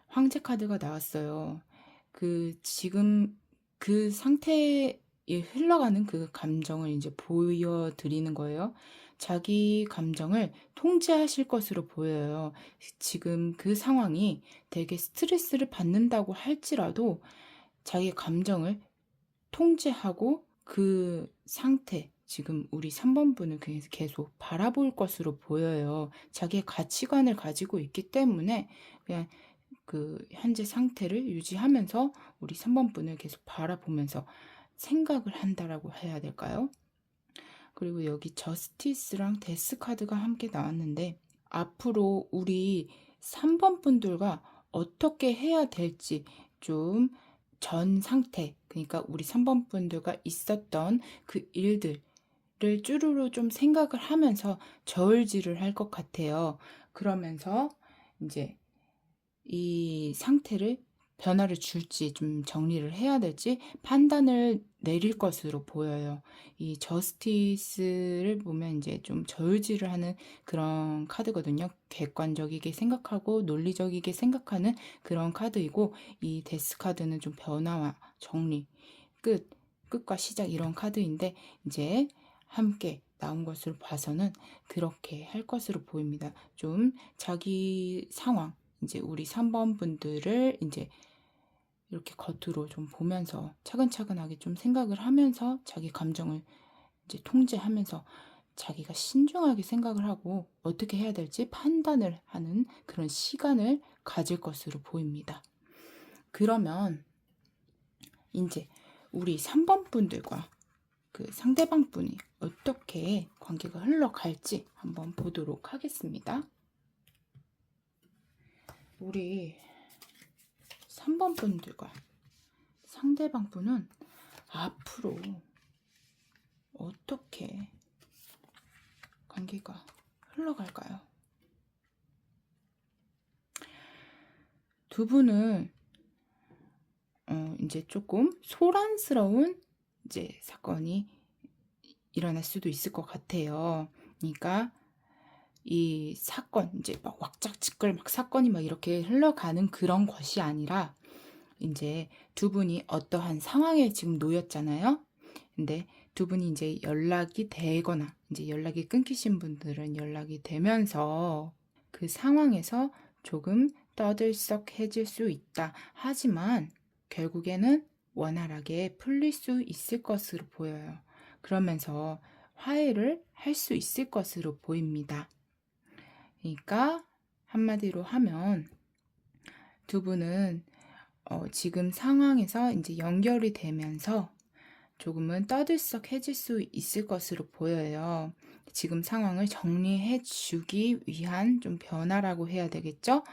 황제 카드가 나왔어요. 지금 그 상태에 흘러가는 그 감정을 이제 보여드리는 거예요. 자기 감정을 통제하실 것으로 보여요. 지금 그 상황이 되게 스트레스를 받는다고 할지라도 자기 감정을 통제하고 그 상태, 지금 우리 3번 분을 계속 바라볼 것으로 보여요. 자기의 가치관을 가지고 있기 때문에 그냥 그 현재 상태를 유지하면서 우리 3번 분을 계속 바라보면서 생각을 한다라고 해야 될까요? 그리고 여기 저스티스랑 데스 카드가 함께 나왔는데 앞으로 우리 3번 분들과 어떻게 해야 될지 좀 전 상태, 그러니까 우리 3번 분들과 있었던 그 일들을 쭈루루 좀 생각을 하면서 저울질을 할 것 같아요. 그러면서 이제 이 상태를 변화를 줄지 좀 정리를 해야 될지 판단을 내릴 것으로 보여요. 이 저스티스를 보면 이제 좀 저울질을 하는 그런 카드거든요. 객관적이게 생각하고 논리적이게 생각하는 그런 카드이고, 이 데스 카드는 좀 변화와 정리, 끝과 시작 이런 카드인데 이제 함께 나온 것을 봐서는 그렇게 할 것으로 보입니다. 좀 자기 상황, 이제 우리 3번 분들을 이제 이렇게 겉으로 좀 보면서 차근차근하게 좀 생각을 하면서 자기 감정을 이제 통제하면서 자기가 신중하게 생각을 하고 어떻게 해야 될지 판단을 하는 그런 시간을 가질 것으로 보입니다. 그러면 이제 우리 3번 분들과 그 상대방 분이 어떻게 관계가 흘러갈지 한번 보도록 하겠습니다. 우리 3번 분들과 상대방 분은 앞으로 어떻게 관계가 흘러갈까요? 두 분은 이제 조금 소란스러운 이제 사건이 일어날 수도 있을 것 같아요. 그러니까 이 사건, 이제 막 왁작지껄 막 사건이 막 이렇게 흘러가는 그런 것이 아니라 이제 두 분이 어떠한 상황에 지금 놓였잖아요. 근데 두 분이 이제 연락이 되거나 이제 연락이 끊기신 분들은 연락이 되면서 그 상황에서 조금 떠들썩해질 수 있다. 하지만 결국에는 원활하게 풀릴 수 있을 것으로 보여요. 그러면서 화해를 할 수 있을 것으로 보입니다. 그러니까 한마디로 하면 두 분은 지금 상황에서 이제 연결이 되면서 조금은 떠들썩해질 수 있을 것으로 보여요. 지금 상황을 정리해 주기 위한 좀 변화라고 해야 되겠죠?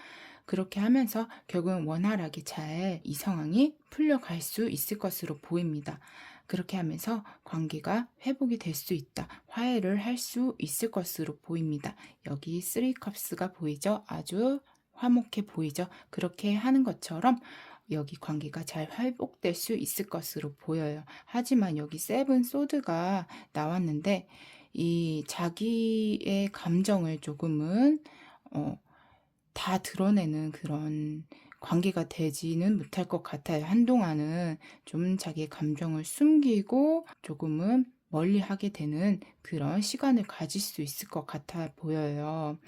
그렇게 하면서 결국은 원활하게 잘 이 상황이 풀려갈 수 있을 것으로 보입니다. 그렇게 하면서 관계가 회복이 될 수 있다. 화해를 할 수 있을 것으로 보입니다. 여기 3컵스가 보이죠? 아주 화목해 보이죠? 그렇게 하는 것처럼 여기 관계가 잘 회복될 수 있을 것으로 보여요. 하지만 여기 세븐 소드가 나왔는데 이 자기의 감정을 조금은 다 드러내는 그런 관계가 되지는 못할 것 같아요. 한동안은 좀 자기의 감정을 숨기고 조금은 멀리하게 되는 그런 시간을 가질 수 있을 것 같아 보여요.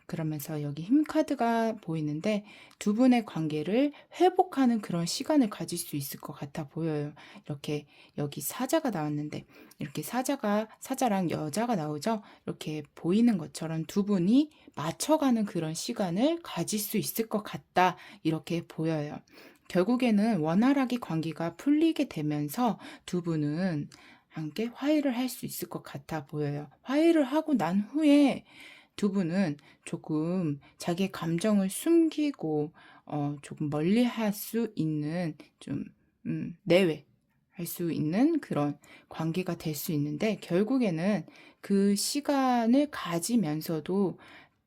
그러면서 여기 힘 카드가 보이는데 두 분의 관계를 회복하는 그런 시간을 가질 수 있을 것 같아 보여요. 이렇게 여기 사자가 나왔는데 이렇게 사자랑 여자가 나오죠. 이렇게 보이는 것처럼 두 분이 맞춰가는 그런 시간을 가질 수 있을 것 같다. 이렇게 보여요. 결국에는 원활하게 관계가 풀리게 되면서 두 분은 함께 화해를 할 수 있을 것 같아 보여요. 화해를 하고 난 후에 두 분은 조금 자기의 감정을 숨기고 조금 멀리할 수 있는 좀 내외 할 수 있는 그런 관계가 될 수 있는데, 결국에는 그 시간을 가지면서도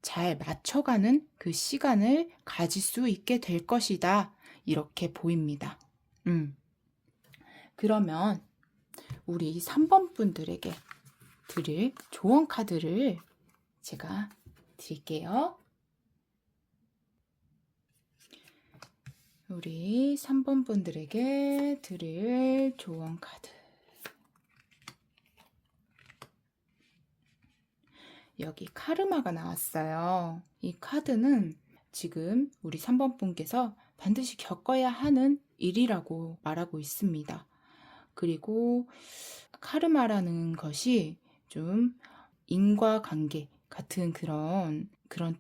잘 맞춰가는 그 시간을 가질 수 있게 될 것이다, 이렇게 보입니다. 그러면 우리 3번 분들에게 드릴 조언 카드를 제가 드릴게요. 우리 3번 분들에게 드릴 조언 카드. 여기 카르마가 나왔어요. 이 카드는 지금 우리 3번 분께서 반드시 겪어야 하는 일이라고 말하고 있습니다. 그리고 카르마라는 것이 좀 인과관계 같은 그런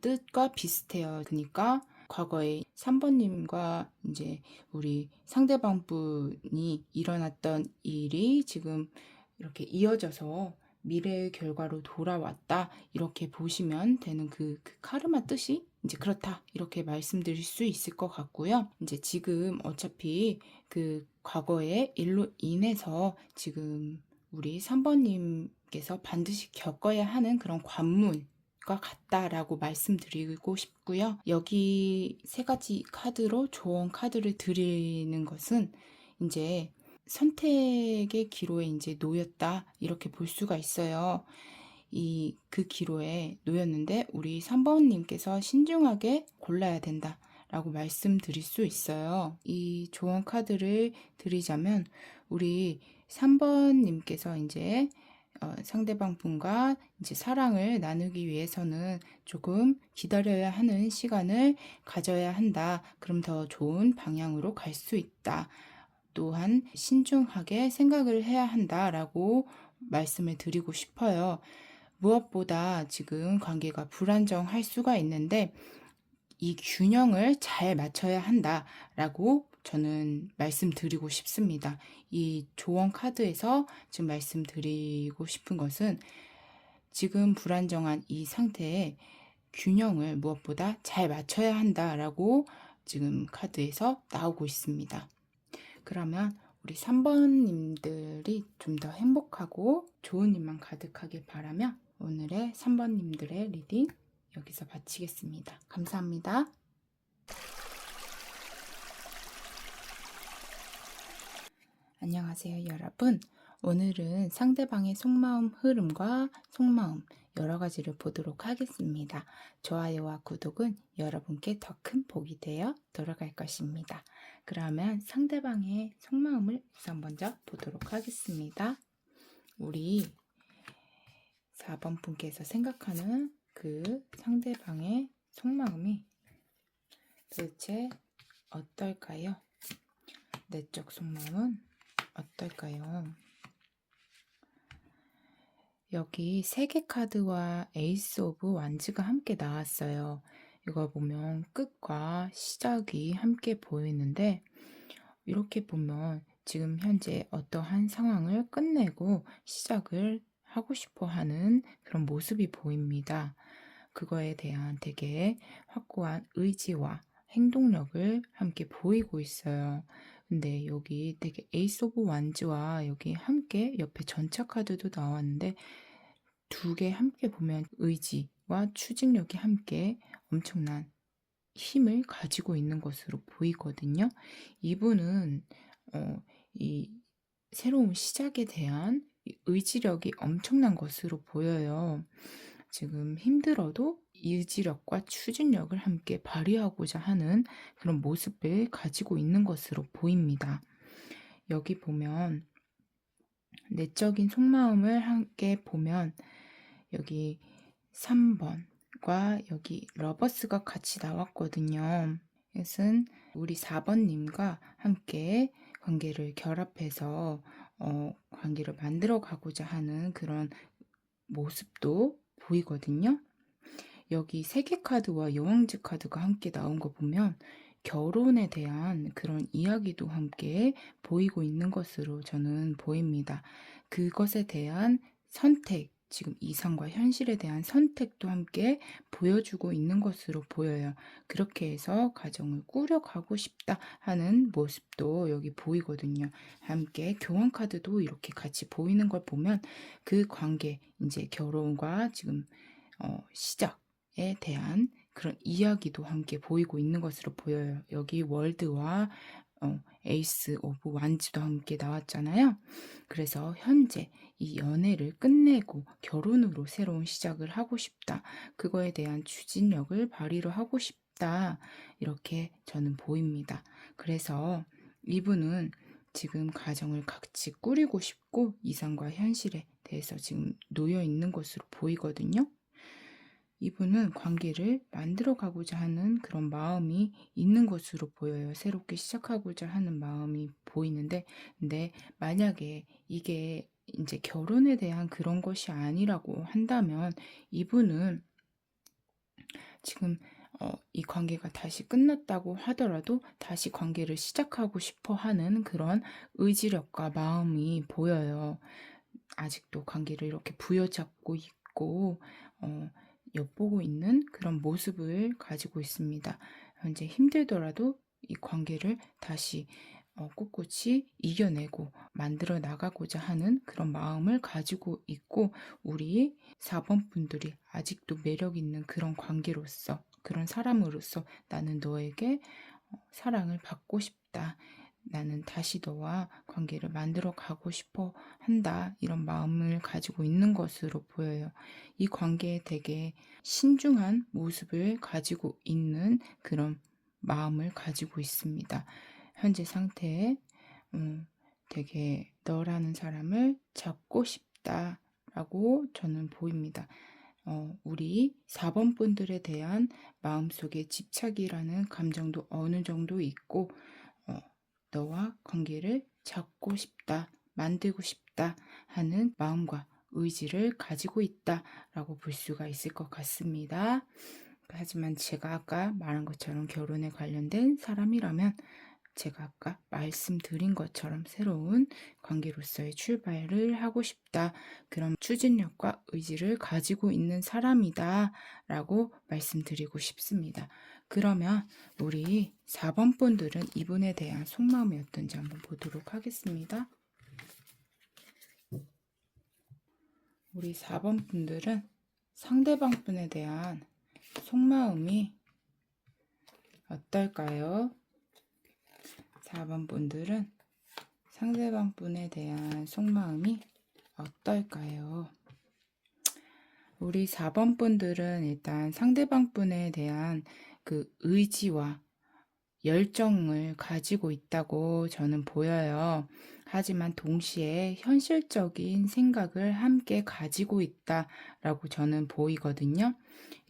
뜻과 비슷해요. 그러니까 과거에 3번님과 이제 우리 상대방 분이 일어났던 일이 지금 이렇게 이어져서 미래의 결과로 돌아왔다, 이렇게 보시면 되는 그 카르마 뜻이 이제 그렇다, 이렇게 말씀드릴 수 있을 것 같고요. 이제 지금 어차피 그 과거의 일로 인해서 지금 우리 3번님께서 반드시 겪어야 하는 그런 관문과 같다라고 말씀드리고 싶고요. 여기 세 가지 카드로 조언 카드를 드리는 것은 이제 선택의 기로에 이제 놓였다, 이렇게 볼 수가 있어요. 그 기로에 놓였는데 우리 3번님께서 신중하게 골라야 된다 라고 말씀드릴 수 있어요. 이 조언 카드를 드리자면 우리 3번님께서 이제 상대방 분과 이제 사랑을 나누기 위해서는 조금 기다려야 하는 시간을 가져야 한다. 그럼 더 좋은 방향으로 갈 수 있다. 또한 신중하게 생각을 해야 한다라고 말씀을 드리고 싶어요. 무엇보다 지금 관계가 불안정할 수가 있는데 이 균형을 잘 맞춰야 한다라고 저는 말씀드리고 싶습니다. 이 조언 카드에서 지금 말씀드리고 싶은 것은 지금 불안정한 이 상태에 균형을 무엇보다 잘 맞춰야 한다라고 지금 카드에서 나오고 있습니다. 그러면 우리 3번님들이 좀 더 행복하고 좋은 일만 가득하길 바라며 오늘의 3번님들의 리딩 여기서 마치겠습니다. 감사합니다. 안녕하세요, 여러분. 오늘은 상대방의 속마음 흐름과 속마음 여러 가지를 보도록 하겠습니다. 좋아요와 구독은 여러분께 더 큰 복이 되어 돌아갈 것입니다. 그러면 상대방의 속마음을 우선 먼저 보도록 하겠습니다. 우리 4번 분께서 생각하는 그 상대방의 속마음이 도대체 어떨까요? 내적 속마음은 어떨까요? 여기 3개 카드와 에이스 오브 완즈가 함께 나왔어요. 이거 보면 끝과 시작이 함께 보이는데, 이렇게 보면 지금 현재 어떠한 상황을 끝내고 시작을 하고 싶어 하는 그런 모습이 보입니다. 그거에 대한 되게 확고한 의지와 행동력을 함께 보이고 있어요. 근데 여기 되게 에이스 오브 완즈와 여기 함께 옆에 전차 카드도 나왔는데, 2개 함께 보면 의지와 추진력이 함께 엄청난 힘을 가지고 있는 것으로 보이거든요. 이분은 이 새로운 시작에 대한 의지력이 엄청난 것으로 보여요. 지금 힘들어도 의지력과 추진력을 함께 발휘하고자 하는 그런 모습을 가지고 있는 것으로 보입니다. 여기 보면 내적인 속마음을 함께 보면 여기 3번과 여기 러버스가 같이 나왔거든요. 이것은 우리 4번님과 함께 관계를 결합해서 관계를 만들어 가고자 하는 그런 모습도 보이거든요. 여기 3개 카드와 여왕제 카드가 함께 나온 거 보면 결혼에 대한 그런 이야기도 함께 보이고 있는 것으로 저는 보입니다. 그것에 대한 선택, 지금 이상과 현실에 대한 선택도 함께 보여주고 있는 것으로 보여요. 그렇게 해서 가정을 꾸려가고 싶다 하는 모습도 여기 보이거든요. 함께 교환 카드도 이렇게 같이 보이는 걸 보면 그 관계, 이제 결혼과 지금 시작에 대한 그런 이야기도 함께 보이고 있는 것으로 보여요. 여기 월드와 에이스 오브 완즈도 함께 나왔잖아요. 그래서 현재 이 연애를 끝내고 결혼으로 새로운 시작을 하고 싶다. 그거에 대한 추진력을 발휘를 하고 싶다. 이렇게 저는 보입니다. 그래서 이분은 지금 가정을 같이 꾸리고 싶고 이상과 현실에 대해서 지금 놓여 있는 것으로 보이거든요. 이분은 관계를 만들어 가고자 하는 그런 마음이 있는 것으로 보여요. 새롭게 시작하고자 하는 마음이 보이는데, 근데 만약에 이게 이제 결혼에 대한 그런 것이 아니라고 한다면 이분은 지금 이 관계가 다시 끝났다고 하더라도 다시 관계를 시작하고 싶어 하는 그런 의지력과 마음이 보여요. 아직도 관계를 이렇게 부여잡고 있고 엿보고 있는 그런 모습을 가지고 있습니다. 현재 힘들더라도 이 관계를 다시 꿋꿋이 이겨내고 만들어 나가고자 하는 그런 마음을 가지고 있고, 우리 4번 분들이 아직도 매력 있는 그런 관계로서, 그런 사람으로서 나는 너에게 사랑을 받고 싶다. 나는 다시 너와 관계를 만들어 가고 싶어 한다. 이런 마음을 가지고 있는 것으로 보여요. 이 관계에 되게 신중한 모습을 가지고 있는 그런 마음을 가지고 있습니다. 현재 상태에 되게 너라는 사람을 잡고 싶다라고 저는 보입니다. 우리 4번 분들에 대한 마음속에 집착이라는 감정도 어느 정도 있고, 너와 관계를 잡고 싶다, 만들고 싶다 하는 마음과 의지를 가지고 있다라고 볼 수가 있을 것 같습니다. 하지만 제가 아까 말한 것처럼 결혼에 관련된 사람이라면 제가 아까 말씀드린 것처럼 새로운 관계로서의 출발을 하고 싶다. 그런 추진력과 의지를 가지고 있는 사람이다. 라고 말씀드리고 싶습니다. 그러면 우리 4번 분들은 이분에 대한 속마음이 어떤지 한번 보도록 하겠습니다. 우리 4번 분들은 상대방 분에 대한 속마음이 어떨까요? 4번 분들은 상대방 분에 대한 속마음이 어떨까요? 우리 4번 분들은 일단 상대방 분에 대한 그 의지와 열정을 가지고 있다고 저는 보여요. 하지만 동시에 현실적인 생각을 함께 가지고 있다라고 저는 보이거든요.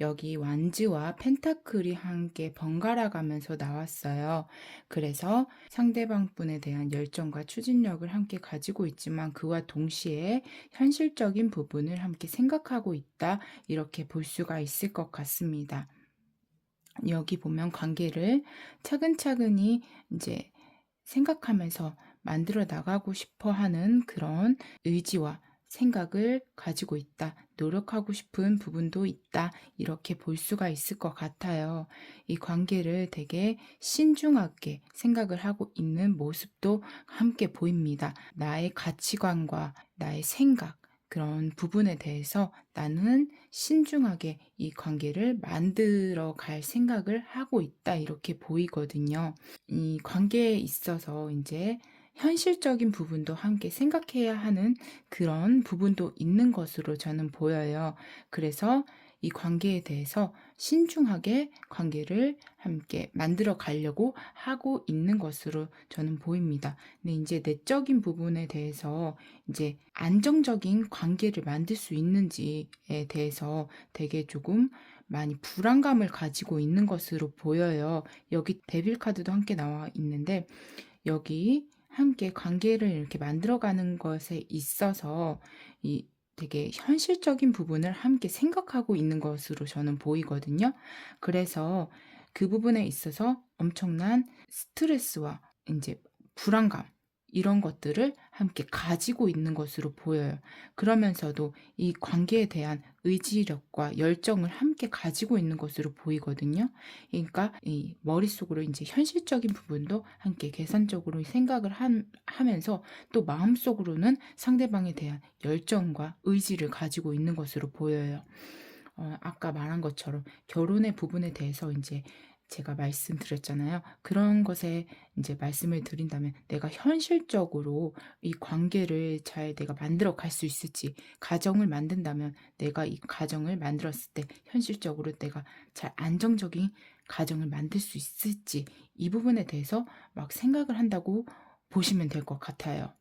여기 완즈와 펜타클이 함께 번갈아 가면서 나왔어요. 그래서 상대방 분에 대한 열정과 추진력을 함께 가지고 있지만 그와 동시에 현실적인 부분을 함께 생각하고 있다. 이렇게 볼 수가 있을 것 같습니다. 여기 보면 관계를 차근차근히 이제 생각하면서 만들어 나가고 싶어 하는 그런 의지와 생각을 가지고 있다. 노력하고 싶은 부분도 있다. 이렇게 볼 수가 있을 것 같아요. 이 관계를 되게 신중하게 생각을 하고 있는 모습도 함께 보입니다. 나의 가치관과 나의 생각, 그런 부분에 대해서 나는 신중하게 이 관계를 만들어 갈 생각을 하고 있다. 이렇게 보이거든요. 이 관계에 있어서 이제 현실적인 부분도 함께 생각해야 하는 그런 부분도 있는 것으로 저는 보여요. 그래서 이 관계에 대해서 신중하게 관계를 함께 만들어 가려고 하고 있는 것으로 저는 보입니다. 근데 이제 내적인 부분에 대해서 이제 안정적인 관계를 만들 수 있는지에 대해서 되게 조금 많이 불안감을 가지고 있는 것으로 보여요. 여기 데빌 카드도 함께 나와 있는데 여기 함께 관계를 이렇게 만들어가는 것에 있어서 이 되게 현실적인 부분을 함께 생각하고 있는 것으로 저는 보이거든요. 그래서 그 부분에 있어서 엄청난 스트레스와 이제 불안감 이런 것들을 함께 가지고 있는 것으로 보여요. 그러면서도 이 관계에 대한 의지력과 열정을 함께 가지고 있는 것으로 보이거든요. 그러니까 이 머릿속으로 이제 현실적인 부분도 함께 계산적으로 생각을 하면서 또 마음속으로는 상대방에 대한 열정과 의지를 가지고 있는 것으로 보여요. 아까 말한 것처럼 결혼의 부분에 대해서 이제 제가 말씀드렸잖아요. 그런 것에 이제 말씀을 드린다면 내가 현실적으로 이 관계를 잘 내가 만들어 갈 수 있을지, 가정을 만든다면 내가 이 가정을 만들었을 때 현실적으로 내가 잘 안정적인 가정을 만들 수 있을지, 이 부분에 대해서 막 생각을 한다고 보시면 될 것 같아요.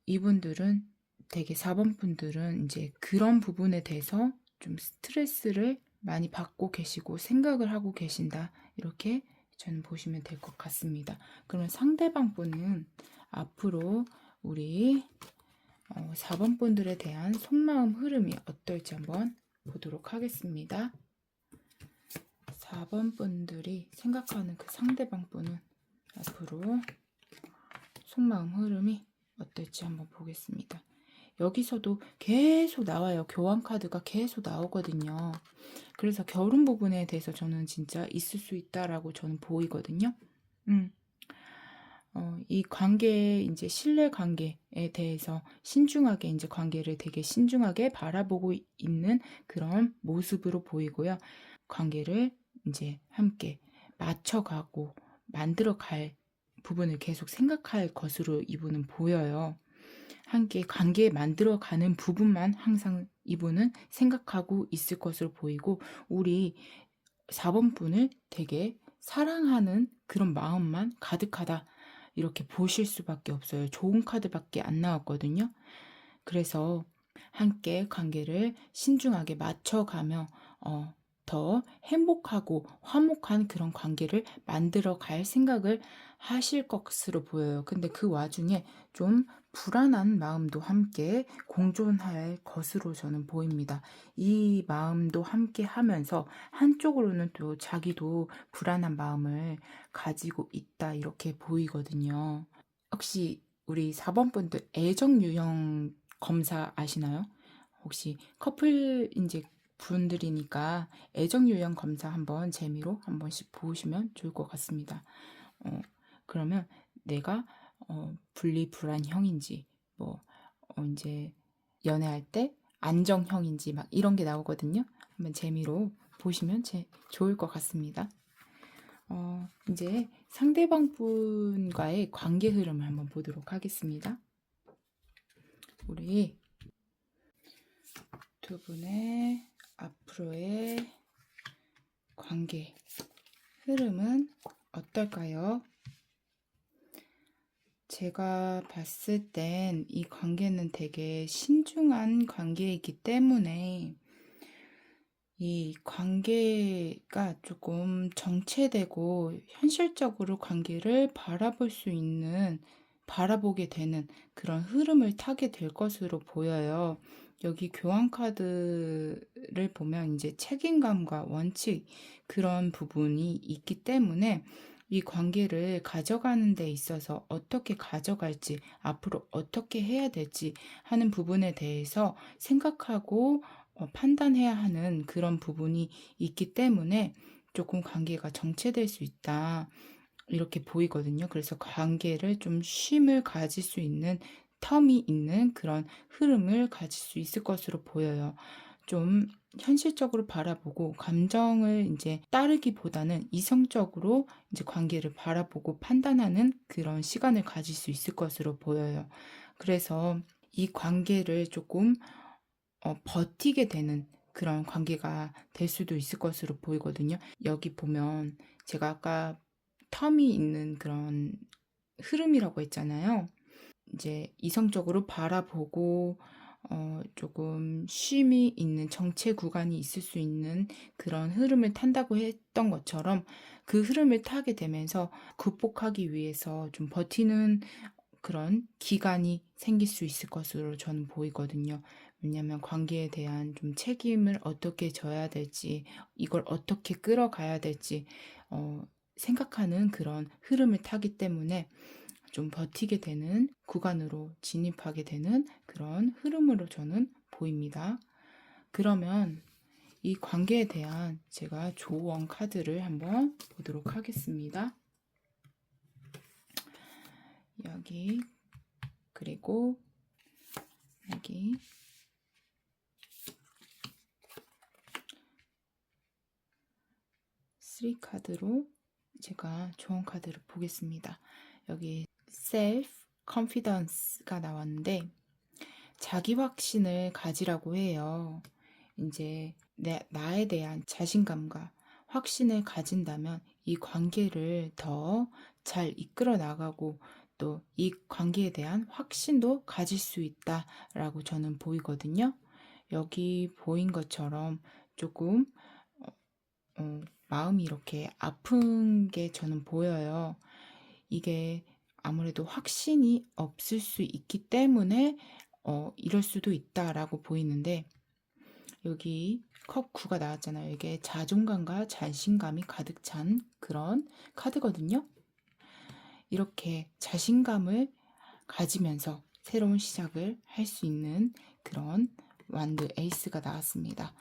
이분들은 되게 4번 분들은 이제 그런 부분에 대해서 좀 스트레스를 많이 받고 계시고 생각을 하고 계신다. 이렇게 저는 보시면 될 것 같습니다. 그러면 상대방 분은 앞으로 우리 4번 분들에 대한 속마음 흐름이 어떨지 한번 보도록 하겠습니다. 4번 분들이 생각하는 그 상대방 분은 앞으로 속마음 흐름이 어떨지 한번 보겠습니다. 여기서도 계속 나와요. 교환 카드가 계속 나오거든요. 그래서 결혼 부분에 대해서 저는 진짜 있을 수 있다라고 저는 보이거든요. 이 관계, 이제 신뢰 관계에 대해서 신중하게 이제 관계를 되게 신중하게 바라보고 있는 그런 모습으로 보이고요. 관계를 이제 함께 맞춰가고 만들어갈 부분을 계속 생각할 것으로 이분은 보여요. 함께 관계 만들어가는 부분만 항상 이분은 생각하고 있을 것으로 보이고 우리 4번 분을 되게 사랑하는 그런 마음만 가득하다 이렇게 보실 수밖에 없어요. 좋은 카드밖에 안 나왔거든요. 그래서 함께 관계를 신중하게 맞춰가며 더 행복하고 화목한 그런 관계를 만들어 갈 생각을 하실 것으로 보여요. 근데 그 와중에 좀 불안한 마음도 함께 공존할 것으로 저는 보입니다. 이 마음도 함께 하면서 한쪽으로는 또 자기도 불안한 마음을 가지고 있다 이렇게 보이거든요. 혹시 우리 4번 분들 애정 유형 검사 아시나요? 혹시 커플 이제 분들이니까 애정 유형 검사 한번 재미로 한 번씩 보시면 좋을 것 같습니다. 그러면 내가 분리불안형인지 뭐 이제 연애할 때 안정형인지 막 이런 게 나오거든요. 한번 재미로 보시면 좋을 것 같습니다. 이제 상대방 분과의 관계 흐름을 한번 보도록 하겠습니다. 우리 두 분의 앞으로의 관계 흐름은 어떨까요? 제가 봤을 땐 이 관계는 되게 신중한 관계이기 때문에 이 관계가 조금 정체되고 현실적으로 관계를 바라보게 되는 그런 흐름을 타게 될 것으로 보여요. 여기 교환 카드를 보면 이제 책임감과 원칙 그런 부분이 있기 때문에 이 관계를 가져가는 데 있어서 어떻게 가져갈지, 앞으로 어떻게 해야 될지 하는 부분에 대해서 생각하고 판단해야 하는 그런 부분이 있기 때문에 조금 관계가 정체될 수 있다. 이렇게 보이거든요. 그래서 관계를 좀 쉼을 가질 수 있는 텀이 있는 그런 흐름을 가질 수 있을 것으로 보여요. 좀 현실적으로 바라보고 감정을 이제 따르기보다는 이성적으로 이제 관계를 바라보고 판단하는 그런 시간을 가질 수 있을 것으로 보여요. 그래서 이 관계를 조금 버티게 되는 그런 관계가 될 수도 있을 것으로 보이거든요. 여기 보면 제가 아까 텀이 있는 그런 흐름이라고 했잖아요. 이제 이성적으로 바라보고 조금 쉼이 있는 정체 구간이 있을 수 있는 그런 흐름을 탄다고 했던 것처럼 그 흐름을 타게 되면서 극복하기 위해서 좀 버티는 그런 기간이 생길 수 있을 것으로 저는 보이거든요. 왜냐하면 관계에 대한 좀 책임을 어떻게 져야 될지, 이걸 어떻게 끌어가야 될지 생각하는 그런 흐름을 타기 때문에 좀 버티게 되는 구간으로 진입하게 되는 그런 흐름으로 저는 보입니다. 그러면 이 관계에 대한 제가 조언 카드를 한번 보도록 하겠습니다. 여기, 그리고 여기, 쓰리 카드로 제가 조언 카드를 보겠습니다. 여기 self confidence가 나왔는데 자기 확신을 가지라고 해요. 이제 나에 대한 자신감과 확신을 가진다면 이 관계를 더 잘 이끌어 나가고 또 이 관계에 대한 확신도 가질 수 있다라고 저는 보이거든요. 여기 보인 것처럼 조금 마음이 이렇게 아픈 게 저는 보여요. 이게 아무래도 확신이 없을 수 있기 때문에 이럴 수도 있다라고 보이는데 여기 컵 9가 나왔잖아요. 이게 자존감과 자신감이 가득 찬 그런 카드거든요. 이렇게 자신감을 가지면서 새로운 시작을 할 수 있는 그런 완드 에이스가 나왔습니다.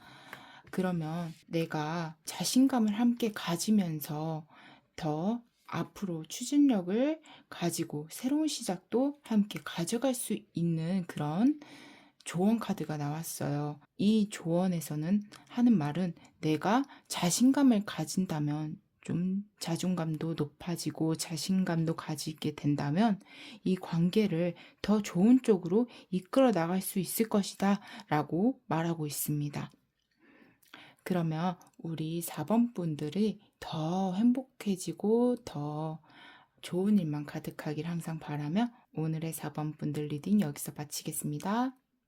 그러면 내가 자신감을 함께 가지면서 더 앞으로 추진력을 가지고 새로운 시작도 함께 가져갈 수 있는 그런 조언 카드가 나왔어요. 이 조언에서는 하는 말은 내가 자신감을 가진다면 좀 자존감도 높아지고 자신감도 가지게 된다면 이 관계를 더 좋은 쪽으로 이끌어 나갈 수 있을 것이다 라고 말하고 있습니다. 그러면 우리 4번 분들이 더 행복해지고 더 좋은 일만 가득하길 항상 바라며 오늘의 4번 분들 리딩 여기서 마치겠습니다.